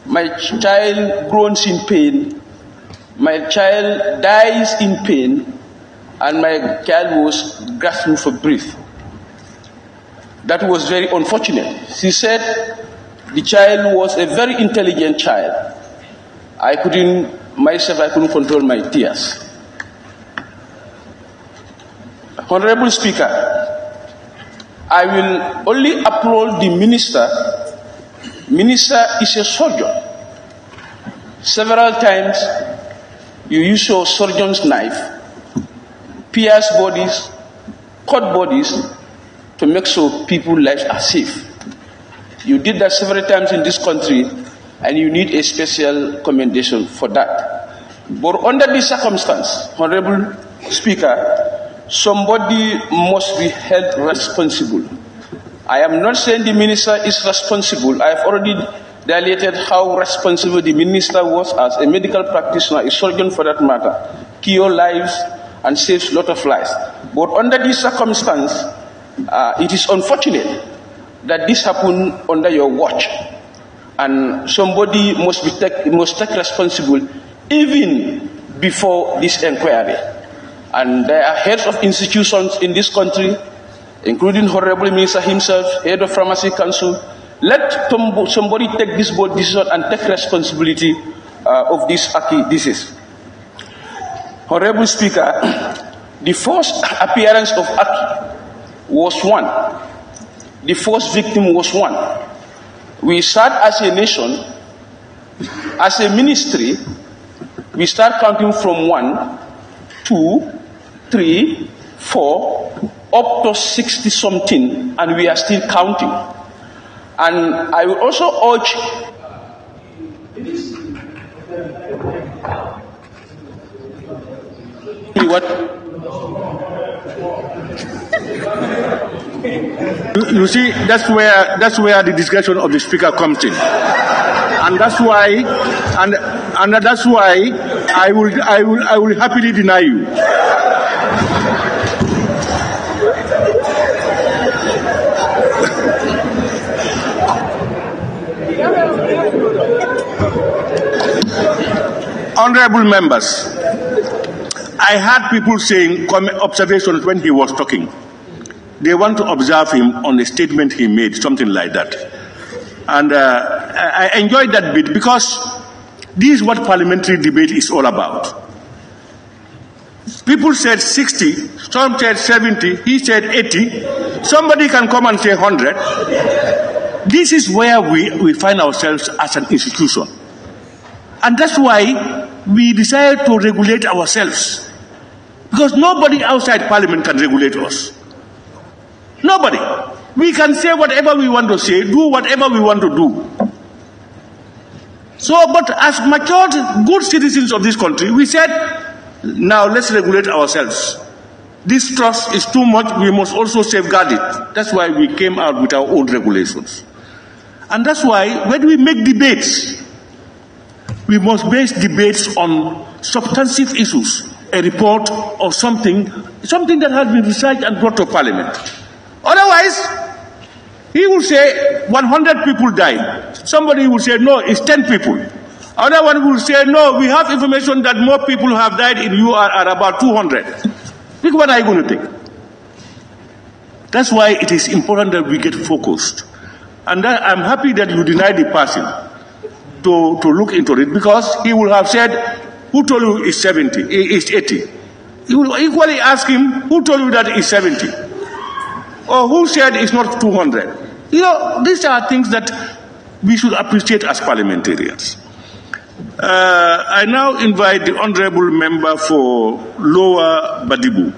my child groans in pain, my child dies in pain, and my child was gasping for breath. That was very unfortunate. She said the child was a very intelligent child. I couldn't control my tears. Honorable Speaker, I will only applaud the minister. Minister is a surgeon. Several times you use your surgeon's knife, pierce bodies, cut bodies to make sure people's lives are safe. You did that several times in this country, and you need a special commendation for that. But under this circumstance, Honorable Speaker, somebody must be held responsible. I am not saying the minister is responsible. I have already dilated how responsible the minister was as a medical practitioner, a surgeon for that matter, cure lives and saves a lot of lives. But under this circumstance, it is unfortunate that this happened under your watch, and somebody must take responsible even before this inquiry. And there are heads of institutions in this country, including Honorable Minister himself, head of Pharmacy Council. Let somebody take this bold decision and take responsibility of this AKI disease. Honorable Speaker, the first appearance of AKI was one. The first victim was one. We start as a nation, as a ministry, we start counting from 1, 2, 3, 4, up to 60-something, and we are still counting. And I will also urge You see, that's where the discretion of the speaker comes in, and that's why, and that's why I will happily deny you. Honorable members, I had people saying observations when he was talking. They want to observe him on a statement he made, something like that. And I enjoyed that bit because this is what parliamentary debate is all about. People said 60, some said 70, he said 80. Somebody can come and say 100. This is where we find ourselves as an institution. And that's why we decided to regulate ourselves. Because nobody outside parliament can regulate us. Nobody. We can say whatever we want to say, do whatever we want to do. So, but as matured, good citizens of this country, we said, now let's regulate ourselves. This trust is too much, we must also safeguard it. That's why we came out with our own regulations. And that's why when we make debates, we must base debates on substantive issues, a report or something that has been researched and brought to parliament. Otherwise, he will say 100 people died. Somebody will say, no, it's 10 people. Other one will say, no, we have information that more people have died in UR are about 200. Which one are you going to take? That's why it is important that we get focused And I'm happy that you denied the person to look into it, because he will have said, who told you it's 70, it's 80? You will equally ask him, who told you that it's 70? Or who said it's not 200? You know, these are things that we should appreciate as parliamentarians. I now invite the honorable member for Lower Badibu.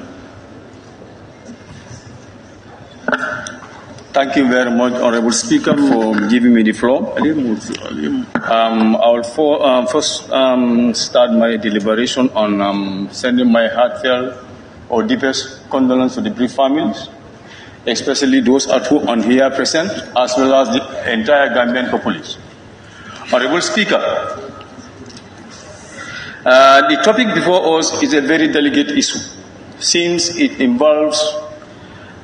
Thank you very much, Honorable Speaker, for giving me the floor. I will first start my deliberation on sending my heartfelt or deepest condolence to the bereaved families, especially those at home and here present, as well as the entire Gambian population. Honorable Speaker, the topic before us is a very delicate issue, since it involves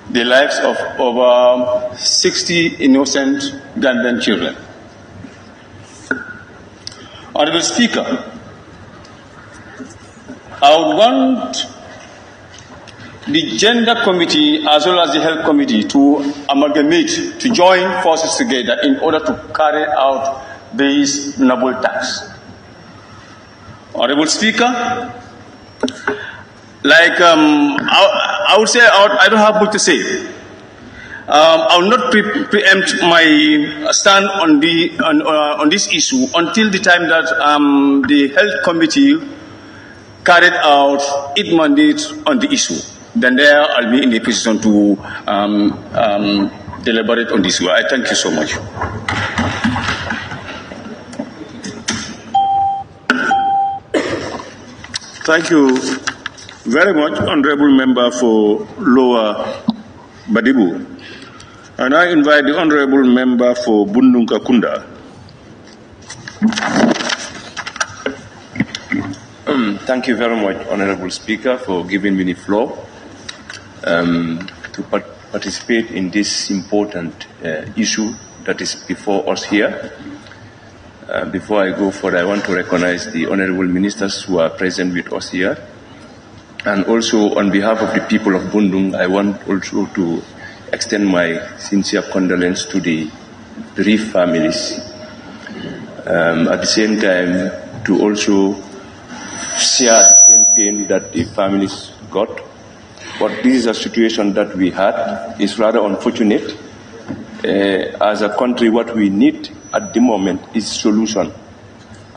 the lives of over 60 innocent Gambian children. Honorable Speaker, I would want the Gender Committee as well as the Health Committee to amalgamate, to join forces together in order to carry out these noble tasks. Honorable Speaker, I would say I don't have much to say. I will not preempt my stand on this issue until the time that the Health Committee carried out its mandate on the issue. Then there I'll be in a position to deliberate on this issue. I thank you so much. Thank you very much, honorable member for Lower Badibu. And I invite the honorable member for Bundunka Kunda. Thank you very much, Honorable Speaker, for giving me the floor to participate in this important issue that is before us here. Before I go further, I want to recognize the honorable ministers who are present with us here. And also, on behalf of the people of Bundung, I want also to extend my sincere condolence to the bereaved families. At the same time, to also share the same pain that the families got. But this is a situation that we had. It's rather unfortunate. As a country, what we need at the moment is solution.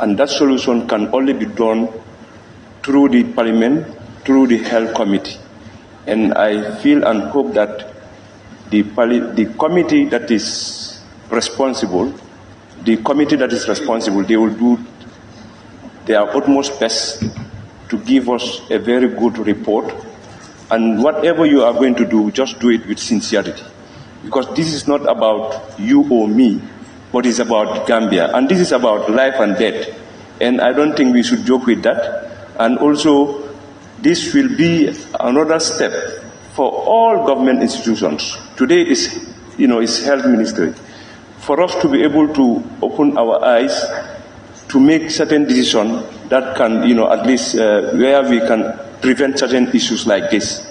And that solution can only be done through the Parliament, through the Health Committee. And I feel and hope that the committee that is responsible, they will do their utmost best to give us a very good report. And whatever you are going to do, just do it with sincerity. Because this is not about you or me, but it's about Gambia. And this is about life and death. And I don't think we should joke with that. And also, this will be another step for all government institutions. Today is Health Ministry. For us to be able to open our eyes to make certain decisions that can, at least where we can prevent certain issues like this.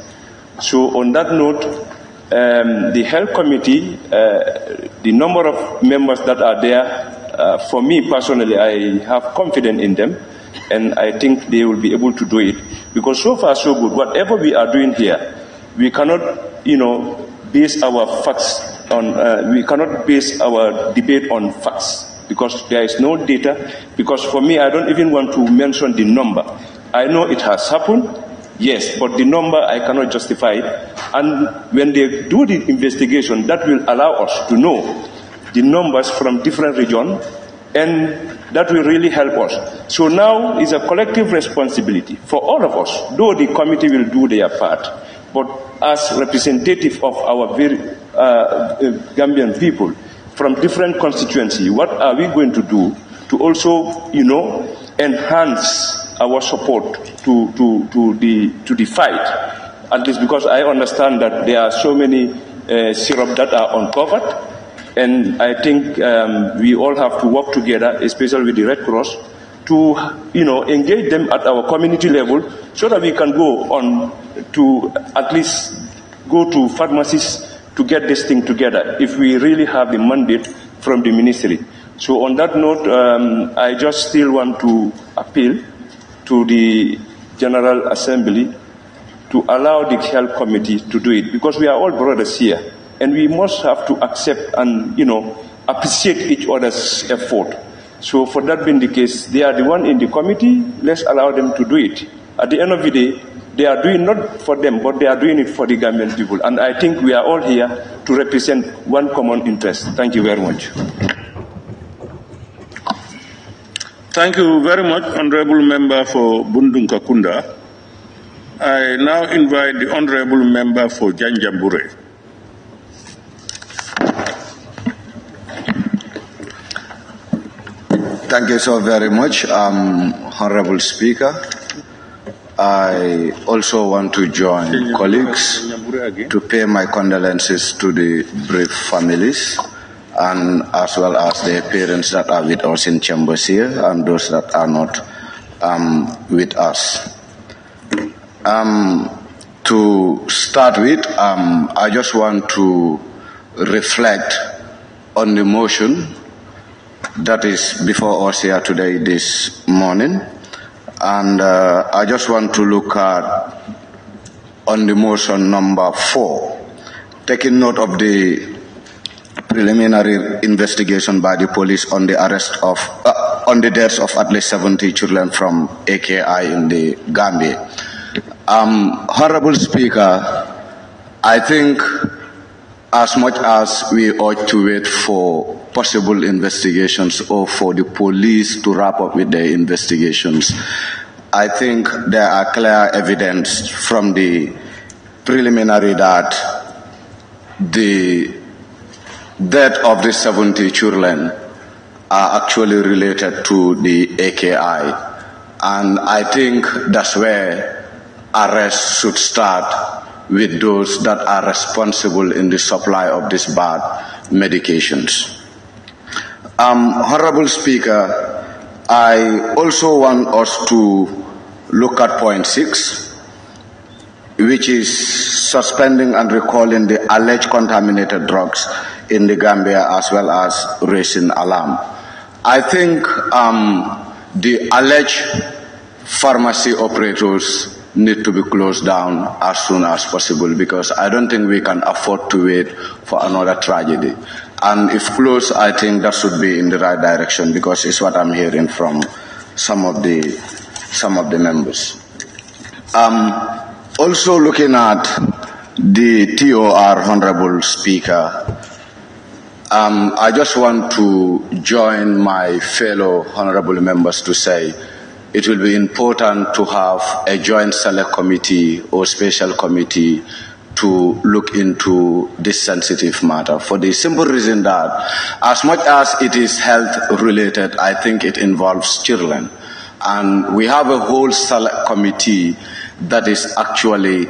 So on that note, the Health Committee, the number of members that are there, for me personally, I have confidence in them, and I think they will be able to do it. Because so far so good. Whatever we are doing here, we cannot, base our facts on, we cannot base our debate on facts, because there is no data. Because for me, I don't even want to mention the number. I know it has happened, yes, but the number I cannot justify it. And when they do the investigation, that will allow us to know the numbers from different regions, and that will really help us. So now is a collective responsibility for all of us, though the committee will do their part. But as representative of our very Gambian people from different constituencies, what are we going to do to also, enhance our support to the fight? At least because I understand that there are so many syrup that are uncovered, and I think we all have to work together, especially with the Red Cross, to engage them at our community level, so that we can go on to at least go to pharmacies to get this thing together if we really have the mandate from the ministry. So on that note, I just still want to appeal to the General Assembly to allow the Health Committee to do it, because we are all brothers here, and we must have to accept and, appreciate each other's effort. So for that being the case, they are the one in the committee, let's allow them to do it. At the end of the day, they are doing not for them, but they are doing it for the Gambian people. And I think we are all here to represent one common interest. Thank you very much. Thank you very much, Honorable Member for Bundunka Kunda. I now invite the Honorable Member for Janjambure. Thank you so very much, Honorable Speaker. I also want to join colleagues to pay my condolences to the bereaved families, and as well as the parents that are with us in chambers here and those that are not with us. To start with, I just want to reflect on the motion that is before us here today, this morning. And I just want to look at on the motion number 4, taking note of the preliminary investigation by the police on the arrest of, on the deaths of at least 70 children from AKI in the Gambia. Honorable Speaker, I think as much as we ought to wait for possible investigations or for the police to wrap up with their investigations, I think there are clear evidence from the preliminary that the death of the 70 children are actually related to the AKI. And I think that's where arrests should start, with those that are responsible in the supply of these bad medications. Honorable Speaker, I also want us to look at point 6, which is suspending and recalling the alleged contaminated drugs in the Gambia, as well as raising alarm. I think the alleged pharmacy operators need to be closed down as soon as possible, because I don't think we can afford to wait for another tragedy. And if closed, I think that should be in the right direction, because it's what I'm hearing from some of the members. Also looking at the TOR, Honorable Speaker, I just want to join my fellow honorable members to say it will be important to have a joint select committee or special committee to look into this sensitive matter, for the simple reason that as much as it is health related, I think it involves children. And we have a whole select committee that is actually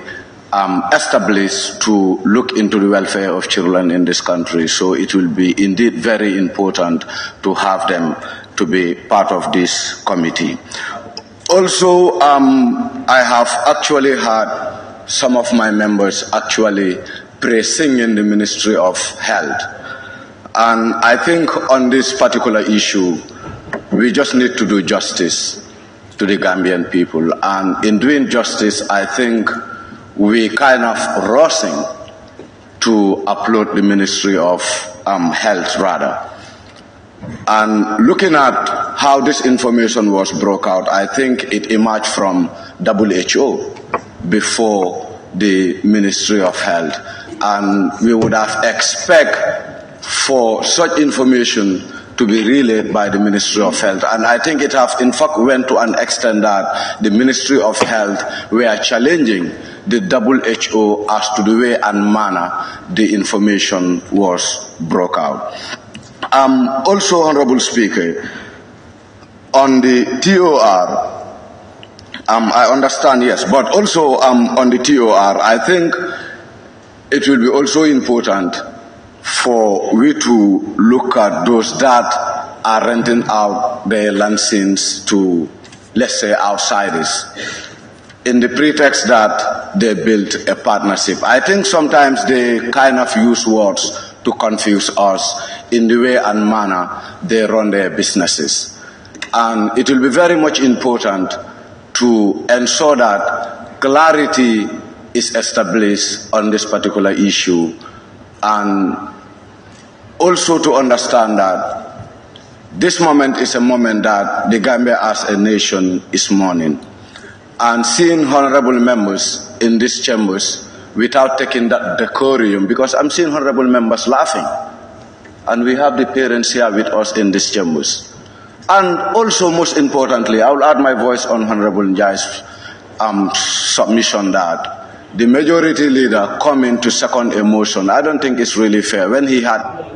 established to look into the welfare of children in this country. So it will be indeed very important to have them to be part of this committee. Also, I have actually had some of my members actually praising in the Ministry of Health. And I think on this particular issue, we just need to do justice to the Gambian people. And in doing justice, I think we kind of rushing to applaud the Ministry of Health rather. And looking at how this information was brought out, I think it emerged from WHO before the Ministry of Health. And we would have expected for such information to be relayed by the Ministry of Health. And I think it have in fact went to an extent that the Ministry of Health were challenging the WHO as to the way and manner the information was brought out. Also, Honorable Speaker, on the TOR, I understand, yes, but also on the TOR, I think it will be also important for we to look at those that are renting out their landsins to, let's say, outsiders. in the pretext that they built a partnership. I think sometimes they kind of use words to confuse us in the way and manner they run their businesses. And it will be very much important to ensure that clarity is established on this particular issue, and also to understand that this moment is a moment that the Gambia as a nation is mourning. And seeing honorable members in these chambers without taking that decorum, because I'm seeing honorable members laughing, and we have the parents here with us in these chambers. And also, most importantly, I will add my voice on Honorable Njai's submission that the majority leader coming to second a motion, I don't think it's really fair. When he had...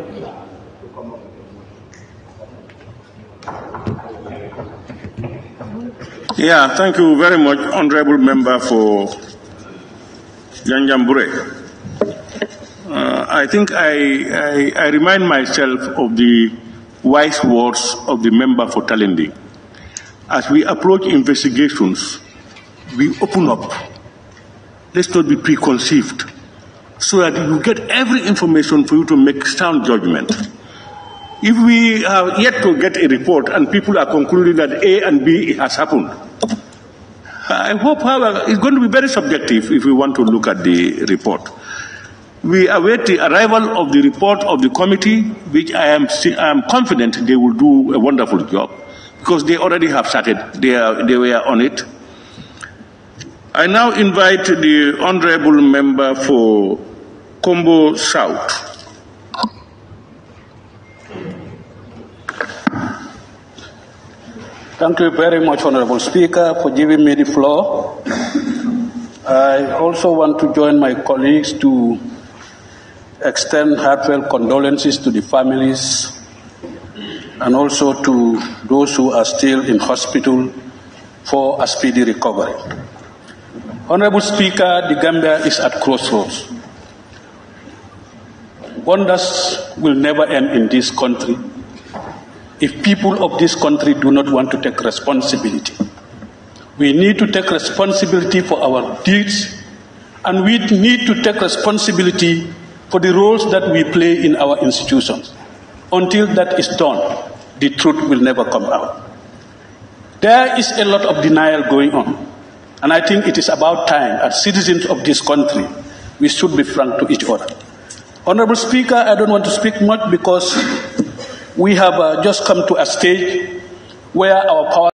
Yeah, thank you very much, Honorable Member for Janjambure. I think I remind myself of the wise words of the member for Talending. As we approach investigations, we open up. Let's not be preconceived, so that you get every information for you to make sound judgment. If we are yet to get a report and people are concluding that A and B has happened, I hope, however, it's going to be very subjective if we want to look at the report. We await the arrival of the report of the committee, which I am confident they will do a wonderful job, because they already have started. They were on it. I now invite the Honorable Member for Kombo South. Thank you very much, Honorable Speaker, for giving me the floor. I also want to join my colleagues to extend heartfelt condolences to the families and also to those who are still in hospital for a speedy recovery. Honorable Speaker, the Gambia is at crossroads. Wonders will never end in this country if people of this country do not want to take responsibility. We need to take responsibility for our deeds, and we need to take responsibility for the roles that we play in our institutions. Until that is done, the truth will never come out. There is a lot of denial going on, and I think it is about time, as citizens of this country, we should be frank to each other. Honorable Speaker, I don't want to speak much because we have just come to a stage where our power